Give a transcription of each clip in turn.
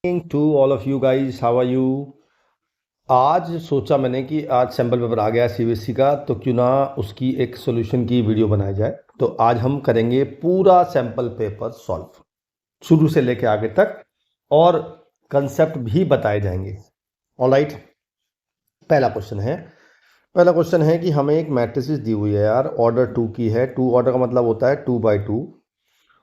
To all of you guys, how are you. आज सोचा मैंने कि आज सैम्पल पेपर आ गया सीबीएसई का, तो क्यों ना उसकी एक सॉल्यूशन की वीडियो बनाई जाए। तो आज हम करेंगे पूरा सैम्पल पेपर सॉल्व शुरू से लेके आगे तक, और कंसेप्ट भी बताए जाएंगे। ऑलराइट, पहला क्वेश्चन है कि हमें एक मैट्रिसेस दी हुई है यार, ऑर्डर 2 की है। 2 ऑर्डर का मतलब होता है 2/2,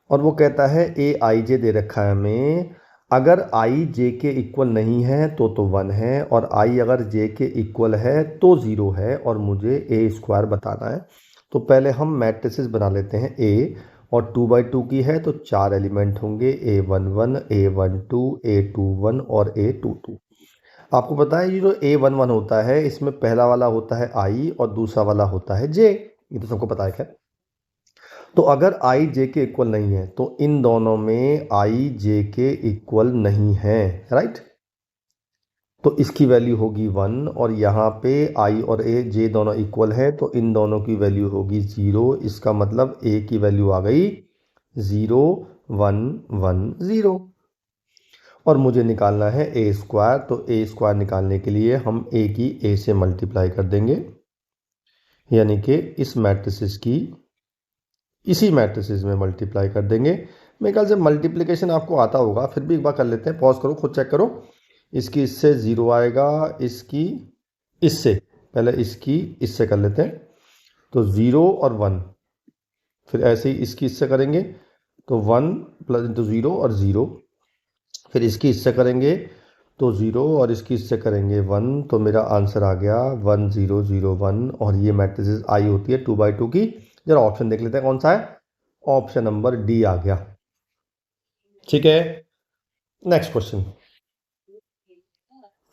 और वो कहता है ए आई जे दे रखा है हमें। अगर आई जे के इक्वल नहीं है तो 1 है, और आई अगर जे के इक्वल है तो 0 है, और मुझे ए स्क्वायर बताना है। तो पहले हम मैट्रिसेस बना लेते हैं। ए और 2/2 की है तो 4 एलिमेंट होंगे, A11, A12, A21 और A22। आपको पता है ये जो A11 होता है, इसमें पहला वाला होता है आई और दूसरा वाला होता है जे, ये तो सबको पता है। खैर, तो अगर आई जे के इक्वल नहीं है तो इन दोनों में आई जे के इक्वल नहीं है, राइट। तो इसकी वैल्यू होगी 1, और यहाँ पे आई और ए जे दोनों इक्वल है तो इन दोनों की वैल्यू होगी 0। इसका मतलब ए की वैल्यू आ गई 0, 1, 1, 0। और मुझे निकालना है ए स्क्वायर। तो ए स्क्वायर निकालने के लिए हम ए की ए से मल्टीप्लाई कर देंगे, यानी कि इस मैट्रिसेस की इसी मैट्रिसेस में मल्टीप्लाई कर देंगे। मेरे ख्याल से मल्टीप्लिकेशन आपको आता होगा, फिर भी एक बार कर लेते हैं। पॉज करो, खुद चेक करो। इसकी इससे 0 आएगा, इसकी इससे, पहले इसकी इससे कर लेते हैं तो 0 और 1। फिर ऐसे ही इसकी इससे करेंगे तो 1 प्लस इंटू 0 और 0। फिर इसकी इससे करेंगे तो 0, और इसकी इससे करेंगे 1। तो मेरा आंसर आ गया 1, 0, 0, 1। और ये मैट्रिसेस आई होती है 2/2 की। जरा ऑप्शन देख लेते हैं कौन सा है। ऑप्शन नंबर डी आ गया। ठीक है, नेक्स्ट क्वेश्चन।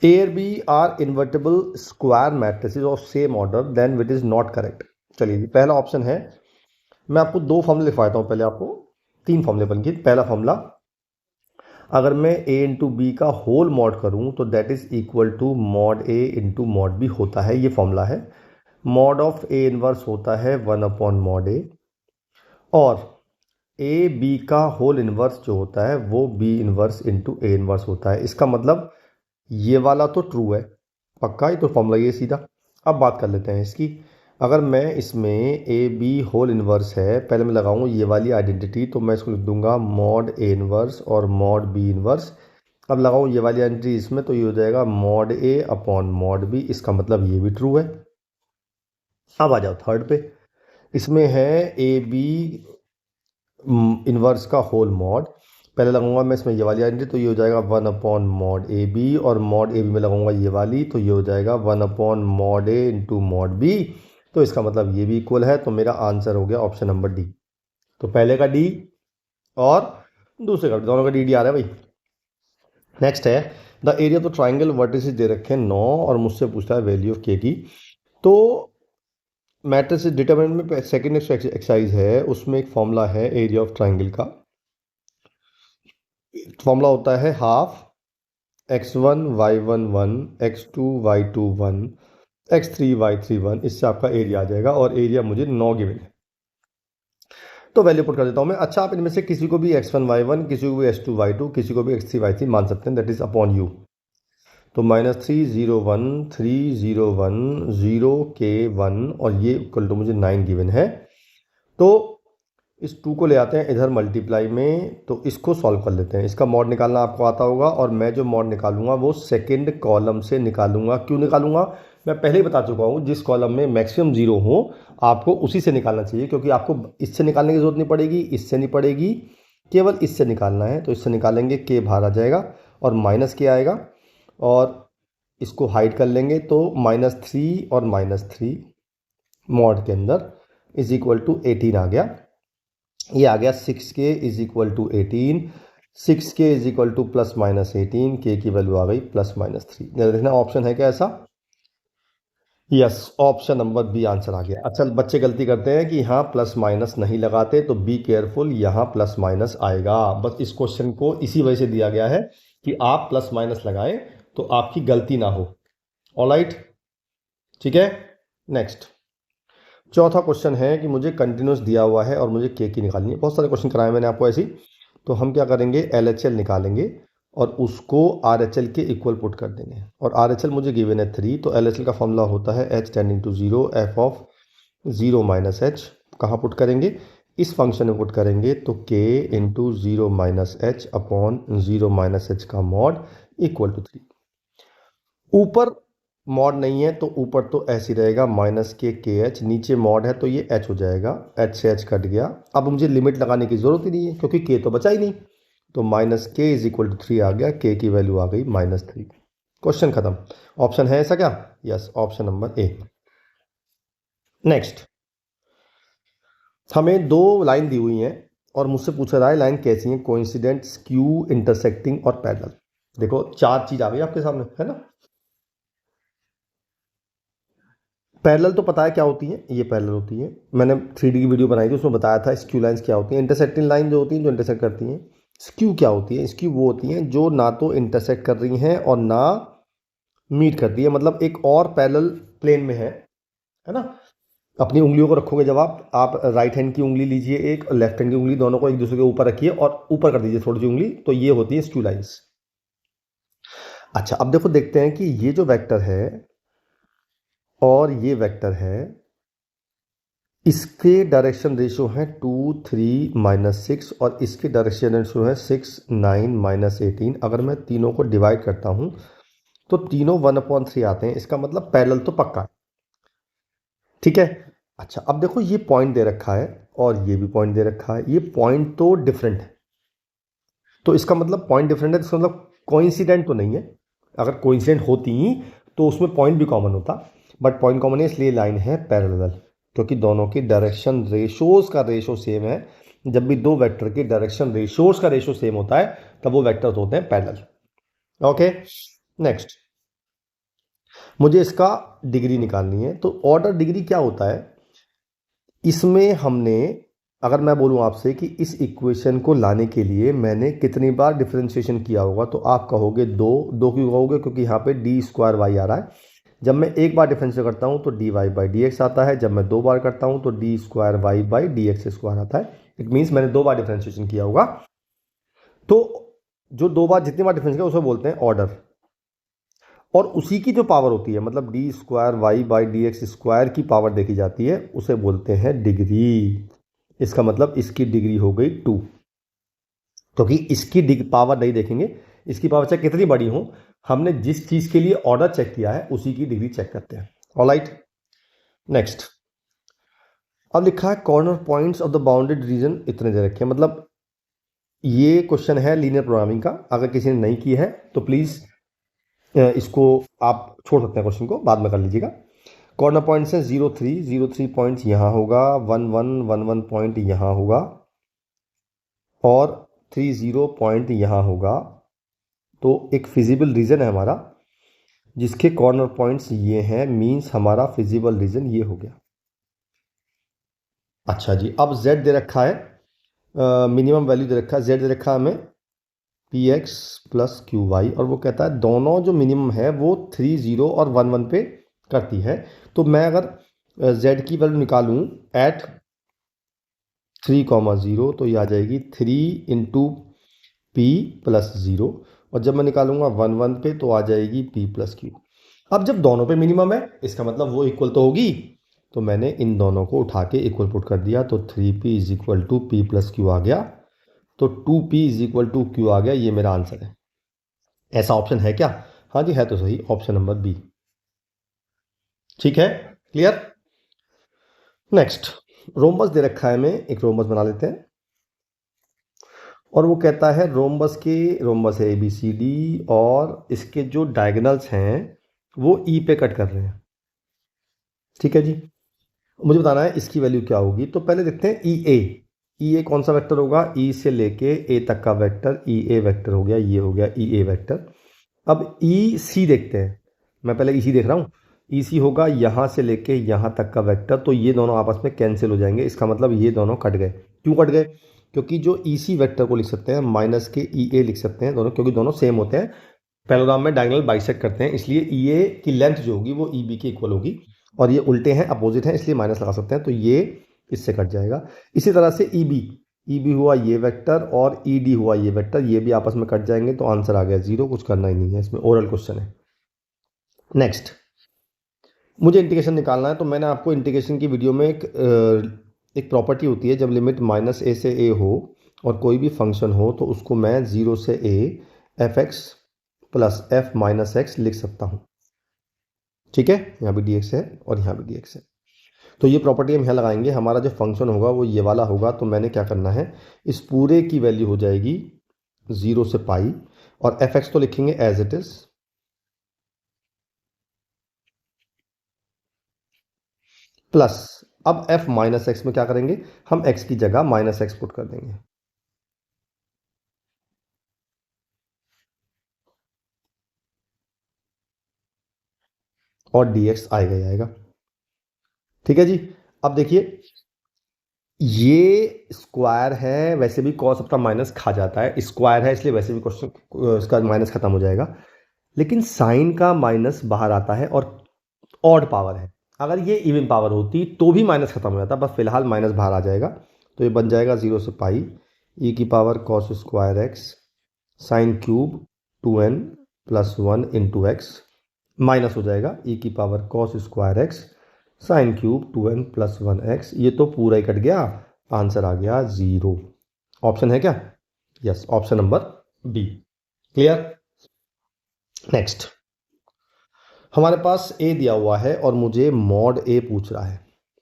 ए और B are invertible square matrices of same order, then it is not correct. चलिए जी, पहला ऑप्शन है। मैं आपको 2 फॉर्मूले लिखवाता हूं, पहले आपको 3 फॉर्मूले बन गए। पहला फॉर्मूला, अगर मैं ए इंटू बी का होल मॉड करूं तो that is equal to mod A into mod B होता है। ये फॉर्मूला है। मॉड ऑफ ए इनवर्स होता है 1/mod ए, और ए बी का होल इनवर्स जो होता है वो B inverse into A inverse होता है। इसका मतलब ये वाला तो ट्रू है, पक्का ही तो फॉर्मूला ये सीधा। अब बात कर लेते हैं इसकी। अगर मैं इसमें ए बी होल इनवर्स है, पहले मैं लगाऊंगा ये वाली आइडेंटिटी, तो मैं इसको लिख दूंगा मॉड ए इनवर्स और मॉड बी इनवर्स। अब लगाऊं ये वाली आइडेंटिटी इसमें, तो ये हो जाएगा मॉड ए अपॉन मॉड बी। इसका मतलब ये भी ट्रू है। अब आ जाओ थर्ड पे। इसमें है ए बी इनवर्स का होल मॉड। पहले लगाऊंगा मैं इसमें ये वाली आइडेंटिटी, तो ये हो जाएगा 1/mod ए बी, और मॉड ए बी में लगाऊंगा ये वाली, तो ये हो जाएगा 1/mod ए इंटू मॉड बी। तो इसका मतलब ये भी इक्वल है। तो मेरा आंसर हो गया ऑप्शन नंबर डी। तो पहले का डी और दूसरे का, दोनों का डी आ रहा है भाई। नेक्स्ट है, the area of the triangle vertices दे रखे हैं 9, और मुझसे पूछता है वैल्यू ऑफ के की। तो मैट्रिक्स डिटरमिनेंट में सेकेंड एक्सरसाइज है, उसमें एक फॉर्मूला है एरिया ऑफ ट्राइंगल का। फॉर्मूला होता है half x1 y1 1 x2 y2 1 x3 y3 1। इससे आपका एरिया आ जाएगा, और एरिया मुझे 9 गिवन है। तो वैल्यू पुट कर देता हूं मैं। अच्छा, आप इनमें से किसी को भी x1 y1, किसी को भी x2 y2, किसी को भी x3 y3 मान सकते हैं, दैट इज अपॉन यू। तो -3 0 1 3 0 1 0 के 1, और ये इक्वल टू मुझे 9 गिवन है। तो इस 2 को ले आते हैं इधर मल्टीप्लाई में, तो इसको सॉल्व कर लेते हैं। इसका मॉड निकालना आपको आता होगा, और मैं जो मॉड निकालूंगा वो सेकंड कॉलम से निकालूंगा। क्यों निकालूंगा, मैं पहले ही बता चुका हूँ। जिस कॉलम में मैक्सिमम 0 हो आपको उसी से निकालना चाहिए, क्योंकि आपको इससे निकालने की जरूरत नहीं पड़ेगी, इससे नहीं पड़ेगी, केवल इससे निकालना है। तो इससे निकालेंगे के बाहर आ जाएगा और माइनस के आएगा, और इसको हाइड कर लेंगे तो -3 और -3 मॉड के अंदर इज इक्वल टू 18 आ गया। ये आ गया 6k is equal to 18, 6k is equal to +-18, K की वैल्यू आ गई +-3। देखना ऑप्शन है क्या ऐसा। Yes, option number B answer आ गया। अच्छा, बच्चे गलती करते हैं कि यहाँ प्लस माइनस नहीं लगाते, तो बी केयरफुल, यहाँ प्लस माइनस आएगा। बस इस क्वेश्चन को इसी वजह से दिया गया है कि आप प्लस माइनस लगाएं तो आपकी गलती ना हो। ऑलराइट, ठीक है। नेक्स्ट, चौथा क्वेश्चन है कि मुझे कंटिन्यूस दिया हुआ है और मुझे के की निकालनी है। बहुत सारे क्वेश्चन कराए मैंने आपको ऐसी। तो हम क्या करेंगे, LHL निकालेंगे। और उसको RHL के इक्वल पुट कर देंगे। और RHL मुझे गिवन है 3, तो LHL का फॉर्मूला होता है h tending to 0 f of 0 minus h। कहाँ पुट करेंगे? इस फंक्शन में पुट करेंगे, तो k into 0 minus h upon 0 minus h का मॉड इक्वल टू 3। ऊपर मॉड नहीं है तो ऊपर तो ऐसे ही रहेगा माइनस के एच, नीचे मॉड है तो ये h हो जाएगा, h से h कट गया। अब मुझे लिमिट लगाने की जरूरत ही नहीं है क्योंकि k तो बचा ही नहीं, तो माइनस के इज इक्वल टू 3 आ गया, k की वैल्यू आ गई -3। क्वेश्चन खत्म। ऑप्शन है ऐसा क्या? Yes, option number A. Next, हमें दो लाइन दी हुई हैं और मुझसे पूछा रहा है लाइन कैसी है, कोइंसिडेंट, स्क्यू, इंटरसेक्टिंग और पैरेलल। देखो 4 चीज आ गई आपके सामने, है ना। पैरेलल तो पता है क्या होती है, ये पैरेलल होती है, मैंने 3D की वीडियो बनाई थी उसमें बताया था स्क्यू लाइंस क्या होती हैं। इंटरसेक्टिंग लाइन जो होती हैं जो इंटरसेक्ट करती हैं। स्क्यू क्या होती है? स्क्यू वो होती हैं जो ना तो इंटरसेक्ट कर रही हैं और ना मीट करती है, मतलब एक और पैरेलल प्लेन में है ना। अपनी उंगलियों को रखोगे जब आप राइट हैंड की उंगली लीजिए एक और लेफ्ट हैंड की उंगली, दोनों को एक दूसरे के ऊपर रखिए और ऊपर कर दीजिए थोड़ी सी उंगली, तो ये होती है स्क्यू लाइंस। अच्छा, अब देखो देखते हैं कि ये जो वेक्टर है और ये वेक्टर है, इसके डायरेक्शन रेशियो है 2 3 -6 और इसके डायरेक्शन रेशियो है 6 9 -18। अगर मैं तीनों को डिवाइड करता हूं तो तीनों 1/3 आते हैं, इसका मतलब पैरेलल तो पक्का है। ठीक है। अच्छा, अब देखो ये पॉइंट दे रखा है और ये भी पॉइंट दे रखा है, ये पॉइंट तो डिफरेंट है, तो इसका मतलब पॉइंट डिफरेंट है, इसका मतलब कोइंसिडेंट तो नहीं है। अगर कोइंसिडेंट होती तो उसमें पॉइंट भी कॉमन होता, बट पॉइंट कॉमन है इसलिए लाइन है पैरेलल, क्योंकि दोनों की डायरेक्शन रेशोज का रेशो सेम है। जब भी दो वेक्टर के डायरेक्शन रेशोज का रेशो सेम होता है तब वो वेक्टर्स होते हैं पैरेलल। ओके, नेक्स्ट, मुझे इसका डिग्री निकालनी है। तो ऑर्डर डिग्री क्या होता है इसमें? हमने, अगर मैं बोलूं आपसे कि इस इक्वेशन को लाने के लिए मैंने कितनी बार डिफरेंशिएशन किया होगा, तो आप कहोगे 2 क्यों कहोगे? क्योंकि यहाँ पे d² y आ रहा है। जब मैं एक बार डिफरेंशिएट करता हूँ तो dy/dx आता है, जब मैं 2 बार करता हूँ तो d²y/dx² आता है। इट मीन्स मैंने 2 बार डिफरेंशिएशन किया होगा। तो जो 2 बार, जितनी बार डिफरेंशिएट उसे बोलते हैं ऑर्डर, और उसी की जो पावर होती है, मतलब d²y/dx² की पावर देखी जाती है, उसे बोलते हैं डिग्री। इसका मतलब इसकी डिग्री हो गई 2, क्योंकि इसकी पावर नहीं देखेंगे, इसकी पावर चाहे कितनी बड़ी हो, हमने जिस चीज के लिए ऑर्डर चेक किया है उसी की डिग्री चेक करते हैं। ऑलराइट, नेक्स्ट, अब लिखा है corner points of the bounded reason इतने दे रखे हैं, मतलब ये क्वेश्चन है लीनियर प्रोग्रामिंग का। अगर किसी ने नहीं की है तो प्लीज इसको आप छोड़ सकते हैं, क्वेश्चन को बाद में कर लीजिएगा। कॉर्नर पॉइंट्स है 0 3 पॉइंट यहाँ होगा, 1 1 1 1 पॉइंट यहाँ होगा और 3 0 पॉइंट यहाँ होगा। तो एक फिजिबल रीजन है हमारा जिसके कॉर्नर पॉइंट्स ये हैं, मींस हमारा फिजिबल रीजन ये हो गया। अच्छा जी, अब z दे रखा है, मिनिमम वैल्यू दे रखा है, z दे रखा है हमें px + qy, और वो कहता है दोनों जो मिनिमम है वो 3 0 और 1 1 पे करती है। तो मैं अगर z की वैल्यू निकालूं एट 3 0 तो ये आ जाएगी 3 × p + 0, और जब मैं निकालूंगा 1 1 पे तो आ जाएगी p + q। अब जब दोनों पे मिनिमम है इसका मतलब वो इक्वल तो होगी, तो मैंने इन दोनों को उठा के इक्वल पुट कर दिया, तो 3p = p + q आ गया, तो 2p = q आ गया। ये मेरा आंसर है। ऐसा ऑप्शन है क्या? हाँ जी है, तो सही, ऑप्शन नंबर बी। ठीक है, क्लियर। नेक्स्ट, रोम्बस दे रखा है, हमें एक रोम्बस बना लेते हैं, और वो कहता है रोम्बस है ABCD और इसके जो डायगोनल्स हैं वो E पे कट कर रहे हैं। ठीक है जी, मुझे बताना है इसकी वैल्यू क्या होगी। तो पहले देखते हैं EA कौन सा वेक्टर होगा? E से लेके A तक का वेक्टर EA वेक्टर हो गया, ये हो गया EA वेक्टर। अब EC देखते हैं, मैं पहले EC देख रहा हूँ। EC होगा यहाँ से लेके यहाँ तक का वेक्टर, तो ये दोनों आपस में कैंसिल हो जाएंगे, इसका मतलब ये दोनों कट गए। क्यों कट गए? क्योंकि जो EC वेक्टर को लिख सकते हैं माइनस के EA लिख सकते हैं दोनों, क्योंकि दोनों सेम होते हैं, पैरेललोग्राम में डायगोनल बाइसेक्ट करते हैं, इसलिए EA की लेंथ जो होगी वो EB के इक्वल होगी, और ये उल्टे हैं, अपोजिट हैं, इसलिए माइनस लगा सकते हैं, तो ये इससे कट जाएगा। इसी तरह से EB ई बी हुआ ये वेक्टर और ई डी हुआ ये वेक्टर, ये भी आपस में कट जाएंगे तो आंसर आ गया 0। कुछ करना ही नहीं है इसमें, ओरल क्वेश्चन है। नेक्स्ट, मुझे इंटीग्रेशन निकालना है, तो मैंने आपको इंटीग्रेशन की वीडियो में एक प्रॉपर्टी होती है, जब लिमिट माइनस ए से ए हो और कोई भी फंक्शन हो तो उसको मैं 0 से A F x plus F minus x लिख सकता हूँ। ठीक है, यहाँ भी डी एक्स है और यहाँ भी डी एक्स है। तो ये प्रॉपर्टी हम यहाँ लगाएंगे, हमारा जो फंक्शन होगा वो ये वाला होगा। तो मैंने क्या करना है, इस पूरे की वैल्यू हो जाएगी 0 से पाई, और एफ एक्स तो लिखेंगे एज इट इज, प्लस अब एफ माइनस एक्स में क्या करेंगे, हम एक्स की जगह माइनस एक्स पुट कर देंगे। और डी एक्स आएगा ही आएगा। ठीक है जी। अब देखिए, ये स्क्वायर है, वैसे भी कॉस अपना माइनस खा जाता है, स्क्वायर है इसलिए वैसे भी क्वेश्चन इसका माइनस खत्म हो जाएगा। लेकिन साइन का माइनस बाहर आता है और ऑड पावर है, अगर ये इवन पावर होती तो भी माइनस खत्म हो जाता, बस फिलहाल माइनस बाहर आ जाएगा। तो ये बन जाएगा 0 से पाई ई की power cos square x sine cube 2n plus 1 into x, minus हो जाएगा ई की power cos square x sine cube 2n plus 1 x. ये तो पूरा ही कट गया, आंसर आ गया 0। ऑप्शन है क्या? Yes, option number B. Clear? Next, हमारे पास ए दिया हुआ है और मुझे मॉड ए पूछ रहा है।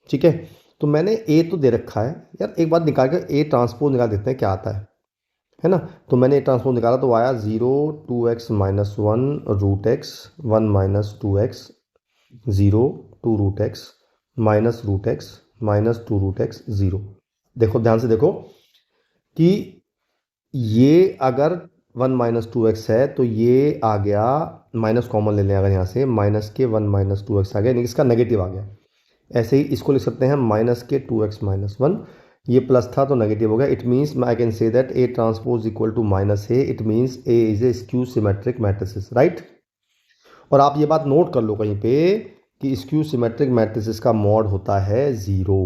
ठीक है, तो मैंने ए तो दे रखा है यार, एक बार निकाल कर ए ट्रांसपोज निकाल देते हैं क्या आता है ना। तो मैंने ए ट्रांसपोज निकाला तो आया 0 2x minus 1 root X 1 minus 2x 0 2 root X minus root X minus 2 root X 0। देखो ध्यान से देखो कि ये अगर 1 माइनस 2x है तो ये आ गया, माइनस कॉमन ले लें अगर यहाँ से, माइनस के 1 माइनस 2x आ गया, यानी इसका नेगेटिव आ गया। ऐसे ही इसको लिख सकते हैं माइनस के 2x माइनस 1, ये प्लस था तो नेगेटिव हो गया। It means I can say that A transpose equal to minus A, it means A is a skew symmetric matrices, right. और आप ये बात नोट कर लो कहीं पे कि स्क्यू सिमेट्रिक मैट्रिसेस का मॉड होता है 0।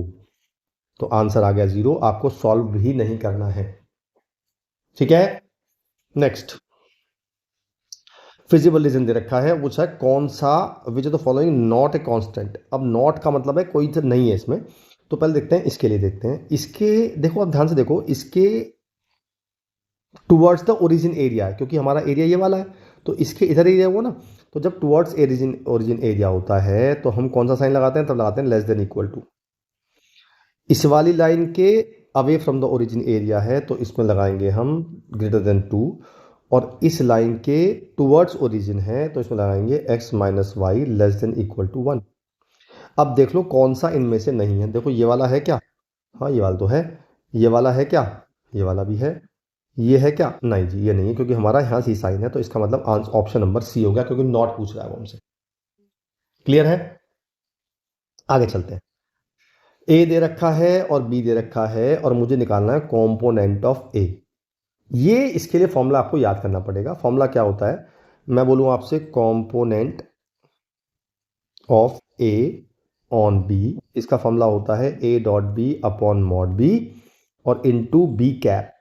तो आंसर आ गया 0, आपको सॉल्व भी नहीं करना है। ठीक है। नेक्स्ट, फिजिबल रीजन दे रखा है, वो है कौन सा which of the following not a constant. अब नॉट का मतलब है कोई तो नहीं है इसमें। तो पहले देखते हैं इसके लिए, देखते हैं इसके, देखो आप ध्यान से देखो, इसके टुवर्ड्स द ओरिजिन एरिया है, क्योंकि हमारा एरिया ये वाला है तो इसके इधर एरिया हुआ ना। तो जब टुवर्ड्स ओरिजिन एरिया होता है तो हम कौन सा साइन लगाते हैं, तब लगाते हैं लेस देन इक्वल टू। इस वाली लाइन के away from the origin area है तो इसमें लगाएंगे हम ग्रेटर देन 2, और इस लाइन के टुवर्ड्स ओरिजिन है तो इसमें लगाएंगे x minus Y less than equal to 1। अब देख लो कौन सा इनमें से नहीं है। देखो ये वाला है क्या? हाँ ये वाला तो है। ये वाला है क्या? ये वाला भी है। ये है क्या? नहीं जी, ये नहीं है, क्योंकि हमारा यहाँ सी साइन है, तो इसका मतलब ऑप्शन नंबर सी हो गया, क्योंकि नॉट पूछ रहा है वो हमसे। क्लियर है? आगे चलते हैं। ए दे रखा है और बी दे रखा है और मुझे निकालना है कॉम्पोनेंट ऑफ ए। ये इसके लिए फॉर्मूला आपको याद करना पड़ेगा। फॉर्मूला क्या होता है, मैं बोलूँ आपसे, component of A on B, इसका फॉर्मूला होता है A dot B upon mod B और इनटू बी कैप।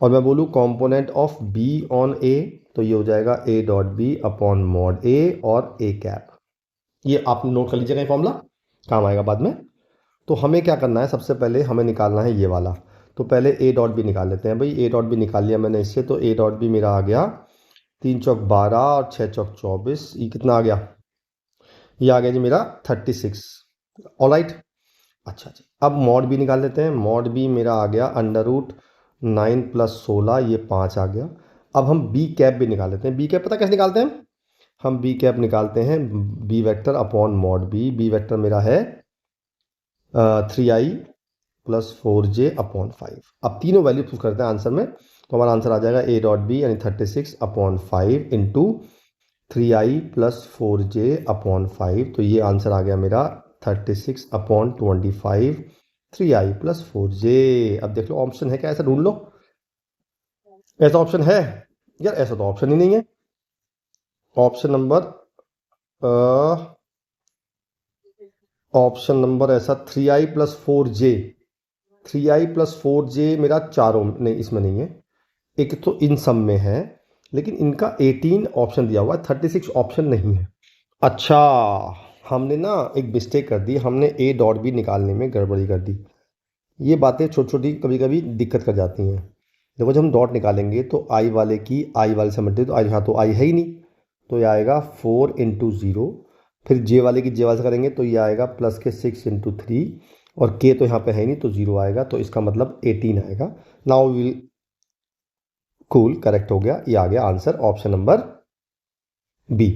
और मैं बोलूँ component of B on A, तो ये हो जाएगा A dot B upon mod A और ए कैप। ये आप नोट कर लीजिएगा, ये फॉर्मूला काम आएगा बाद में। तो हमें क्या करना है, सबसे पहले हमें निकालना है ये वाला। तो पहले ए डॉट बी निकाल लेते हैं भाई। ए डॉट बी निकाल लिया मैंने इससे, तो ए डॉट बी मेरा आ गया 3 चौक 12 और 6 चौक 24। ये कितना आ गया? ये आ गया जी मेरा 36। ऑलराइट, अच्छा जी। अब मॉड बी निकाल लेते हैं। मॉड बी मेरा आ गया अंडर रूट 9 प्लस 16, ये 5 आ गया। अब हम बी कैप भी निकाल लेते हैं। बी कैप पता कैसे निकालते हैं हम? बी कैप निकालते हैं B vector upon mod B. B vector मेरा है 3i प्लस 4j अपॉन 5। अब तीनों वैल्यू पुट करते हैं आंसर में, तो हमारा आंसर आ जाएगा ए डॉट बी यानी 36 upon 5 into 3i plus 4j upon 5। तो ये आंसर आ गया मेरा 36 अपॉन 25 3i प्लस 4j। अब देख लो ऑप्शन है क्या, ऐसा ढूंढ लो। ऐसा ऑप्शन है यार? ऐसा तो ऑप्शन ही नहीं है। ऑप्शन नंबर ऐसा 3i plus 4j, 3i plus 4j मेरा चारों नहीं, इसमें नहीं है, एक तो इन सब में है, लेकिन इनका 18 ऑप्शन दिया हुआ है, 36 ऑप्शन नहीं है। अच्छा, हमने ना एक मिस्टेक कर दी, हमने ए डॉट बी निकालने में गड़बड़ी कर दी। ये बातें छोटी छोटी कभी कभी दिक्कत कर जाती हैं। देखो जब हम डॉट निकालेंगे तो आई वाले की आई वाले से मल्टी, तो आई, हाँ तो आई है ही नहीं, तो ये आएगा 4 इंटू 0। फिर जे वाले की जे वाले से करेंगे तो ये आएगा प्लस के 6 इंटू 3, और के तो यहाँ पे है ही नहीं तो 0 आएगा, तो इसका मतलब 18 आएगा। नाउ विल कूल, करेक्ट हो गया, ये आ गया answer option number B,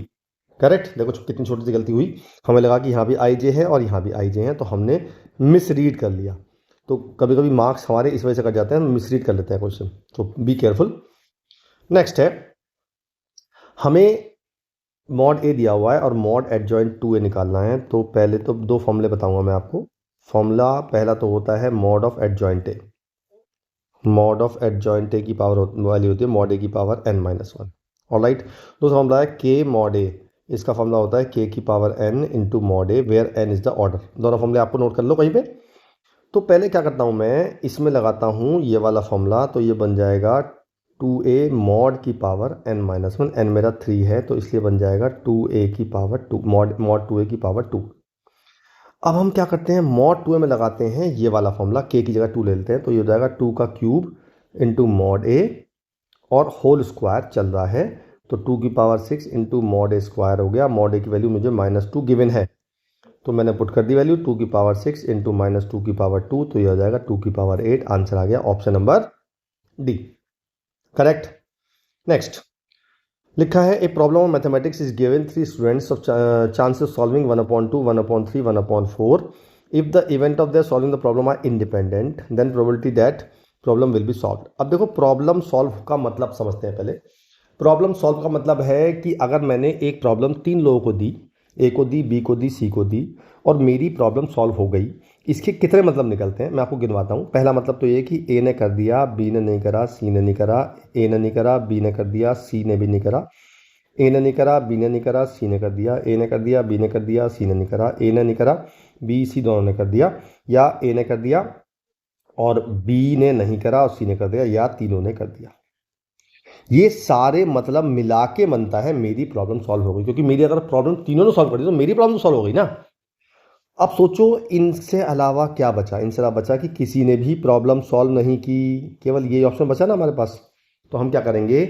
correct. देखो कितनी छोटी सी गलती हुई, हमें लगा कि यहाँ भी आई जे है और यहाँ भी आई जे है, तो हमने मिसरीड कर लिया। तो कभी कभी मार्क्स हमारे इस वजह से कट जाते हैं, हम मिसरीड कर लेते हैं क्वेश्चन, तो बी केयरफुल। नेक्स्ट है, हमें मॉड ए दिया हुआ है और मॉड एडजॉइंट 2a निकालना है। तो पहले तो दो फॉर्मूले बताऊंगा मैं आपको। फॉर्मूला पहला तो होता है mod of adjoint A, mod of adjoint A की पावर वाली होती है मॉड ए की पावर n-1। ऑलराइट, दूसरा फॉर्मूला है के मॉड ए, इसका फॉर्मूला होता है के की power n into mod A, where n is the order. दोनों फॉर्मूले आपको नोट कर लो कहीं पे। तो पहले क्या करता हूँ मैं, इसमें लगाता हूँ ये वाला फॉर्मूला, तो ये बन जाएगा 2a मॉड की पावर n-1, n मेरा 3 है तो इसलिए बन जाएगा 2a की पावर 2, मॉड 2a की पावर 2। अब हम क्या करते हैं, मॉड 2a में लगाते हैं ये वाला फॉर्मूला, k की जगह 2 ले लेते हैं, तो ये हो जाएगा 2 का क्यूब इंटू मॉड a और होल स्क्वायर चल रहा है, तो 2 की पावर 6 इंटू मॉड ए स्क्वायर हो गया। मॉड ए की वैल्यू मुझे -2 गिवन है, तो मैंने पुट कर दी वैल्यू 2 की पावर 6 इंटू -2 की पावर 2, तो ये हो जाएगा 2 की पावर 8। आंसर आ गया option number D, correct. Next लिखा है, a problem of mathematics is given 3 students of chance of solving 1/2, 1/3, 1/4। If the event of their solving the problem are independent, then probability that problem will be solved. अब देखो problem solve का मतलब समझते हैं पहले। Problem solve का मतलब है कि अगर मैंने एक प्रॉब्लम 3 लोगों को दी, ए को दी, बी को दी, सी को दी, और मेरी प्रॉब्लम सॉल्व हो गई, इसके कितने मतलब निकलते हैं मैं आपको गिनवाता हूँ। पहला मतलब तो ये कि ए ने कर दिया, बी ने नहीं करा, सी ने नहीं करा, ए ने नहीं करा, बी ने कर दिया, सी ने भी नहीं करा, ए ने नहीं करा, बी ने नहीं करा, सी ने कर दिया, ए ने कर दिया, बी ने कर दिया, सी ने नहीं करा, ए ने नहीं करा, बी सी दोनों ने कर दिया, या ए ने कर दिया और बी ने नहीं करा और सी ने कर दिया, या तीनों ने कर दिया। ये सारे मतलब मिला के बनता है मेरी प्रॉब्लम सॉल्व हो गई, क्योंकि मेरी अगर प्रॉब्लम तीनों ने सॉल्व कर दी तो मेरी प्रॉब्लम सॉल्व हो गई ना। अब सोचो इनसे अलावा क्या बचा, इनसे अलावा बचा कि किसी ने भी प्रॉब्लम सॉल्व नहीं की, केवल ये ऑप्शन बचा ना हमारे पास। तो हम क्या करेंगे,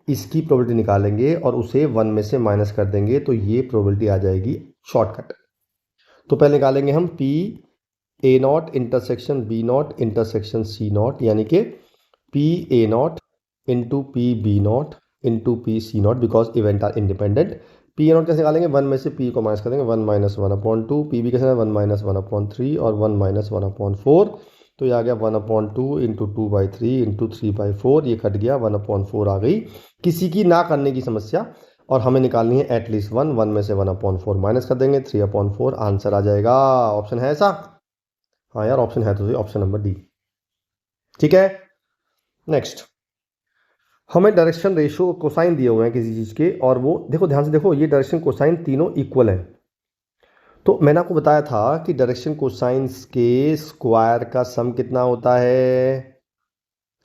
इसकी प्रोबेबिलिटी निकालेंगे और उसे 1 में से माइनस कर देंगे, तो ये प्रोबेबिलिटी आ जाएगी शॉर्टकट। तो पहले निकालेंगे हम P A not intersection B not intersection C not, यानी कि P A not into P B not into P C not, because event are independent. P A not कैसे निकालेंगे, 1 में से पी को माइनस कर देंगे, 1 - 1/2, पी बी कैसे 1 - 1/3 और 1 - 1/4, तो ये आ गया 1/2 इंटू 2/3 इंटू 3/4, ये कट गया, 1/4 आ गई। किसी की ना करने की समस्या, और हमें निकालनी है एटलीस्ट 1 में से 1/4 माइनस कर देंगे, 3/4 आंसर आ जाएगा। ऑप्शन है ऐसा, हाँ यार ऑप्शन है, तो ऑप्शन नंबर डी, ठीक है। नेक्स्ट, हमें डायरेक्शन रेशियो कोसाइन दिए हुए हैं किसी चीज़ के, और वो देखो ध्यान से देखो, ये डायरेक्शन कोसाइन तीनों इक्वल हैं। तो मैंने आपको बताया था कि डायरेक्शन कोसाइंस के स्क्वायर का सम कितना होता है,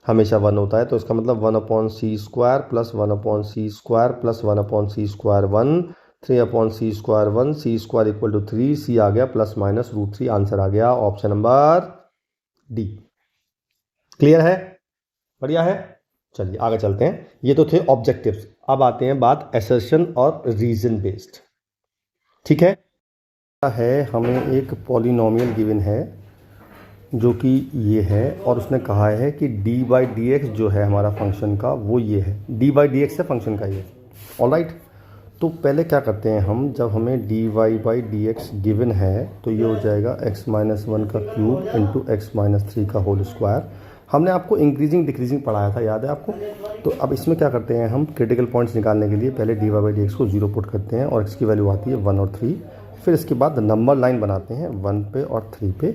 हमेशा 1 होता है। तो इसका मतलब 1/c² plus 1/c² plus 1/c² 1, 3/c² 1, c² equal to 3, C आ गया ±√3, आंसर आ गया ऑप्शन नंबर डी। क्लियर है, बढ़िया है। चलिए आगे चलते हैं, ये तो थे ऑब्जेक्टिव्स। अब आते हैं बात असर्शन और रीजन बेस्ड, ठीक है। हमें एक पॉलिनोमियल गिवन है जो कि ये है, और उसने कहा है कि d/dx जो है हमारा फंक्शन का वो ये है, d/dx है फंक्शन का ये, ऑलराइट। तो पहले क्या करते हैं हम, जब हमें dy/dx गिवन है तो ये हो जाएगा x-1 का क्यूब इंटू x-3 का होल स्क्वायर। हमने आपको इंक्रीजिंग डिक्रीजिंग पढ़ाया था, याद है आपको। तो अब इसमें क्या करते हैं हम, क्रिटिकल पॉइंट्स निकालने के लिए पहले dy/dx को 0 पुट करते हैं और x की वैल्यू आती है 1 और 3। फिर इसके बाद नंबर लाइन बनाते हैं 1 पे और 3 पे,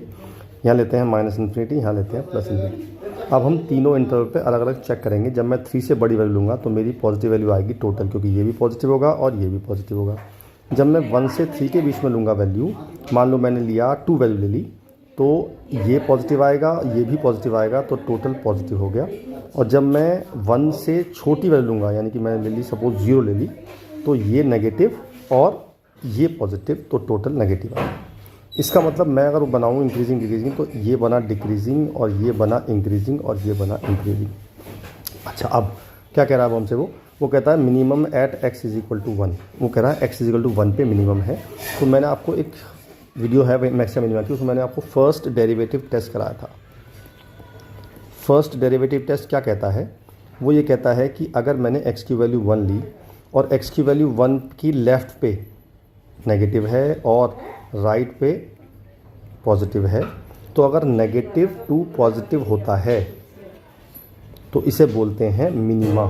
यहाँ लेते हैं -∞, यहाँ लेते हैं +∞। अब हम तीनों इंटरवल पे अलग अलग चेक करेंगे। जब मैं 3 से बड़ी वैल्यू लूँगा तो मेरी पॉजिटिव वैल्यू आएगी टोटल, क्योंकि ये भी पॉजिटिव होगा और ये भी पॉजिटिव होगा। जब मैं 1 से 3 के बीच में लूँगा वैल्यू, मान लो मैंने लिया 2 वैल्यू ले ली, तो ये पॉजिटिव आएगा, ये भी पॉजिटिव आएगा, तो टोटल पॉजिटिव हो गया। और जब मैं 1 से छोटी वैल्यू लूँगा, यानी कि मैंने ले ली सपोज 0 ले ली, तो ये नेगेटिव और ये पॉजिटिव, तो टोटल नेगेटिव आएगा। इसका मतलब मैं अगर बनाऊँ इंक्रीजिंग डिक्रीजिंग, तो ये बना डिक्रीजिंग और ये बना इंक्रीजिंग और ये बना इंक्रीजिंग। अच्छा, अब क्या कह रहा है हमसे वो कहता है minimum at x is equal to 1। वो कह रहा है x इज इक्वल टू 1 पे मिनिमम है। तो मैंने आपको एक वीडियो है मैक्सिमम मिनिमम की, उसमें मैंने आपको फर्स्ट डेरिवेटिव टेस्ट कराया था। फर्स्ट डेरिवेटिव टेस्ट क्या कहता है? वो ये कहता है कि अगर मैंने x की वैल्यू 1 ली और x की वैल्यू 1 की लेफ़्ट पे नेगेटिव है और राइट पे पॉजिटिव है, तो अगर नेगेटिव टू पॉजिटिव होता है तो इसे बोलते हैं मिनिमा।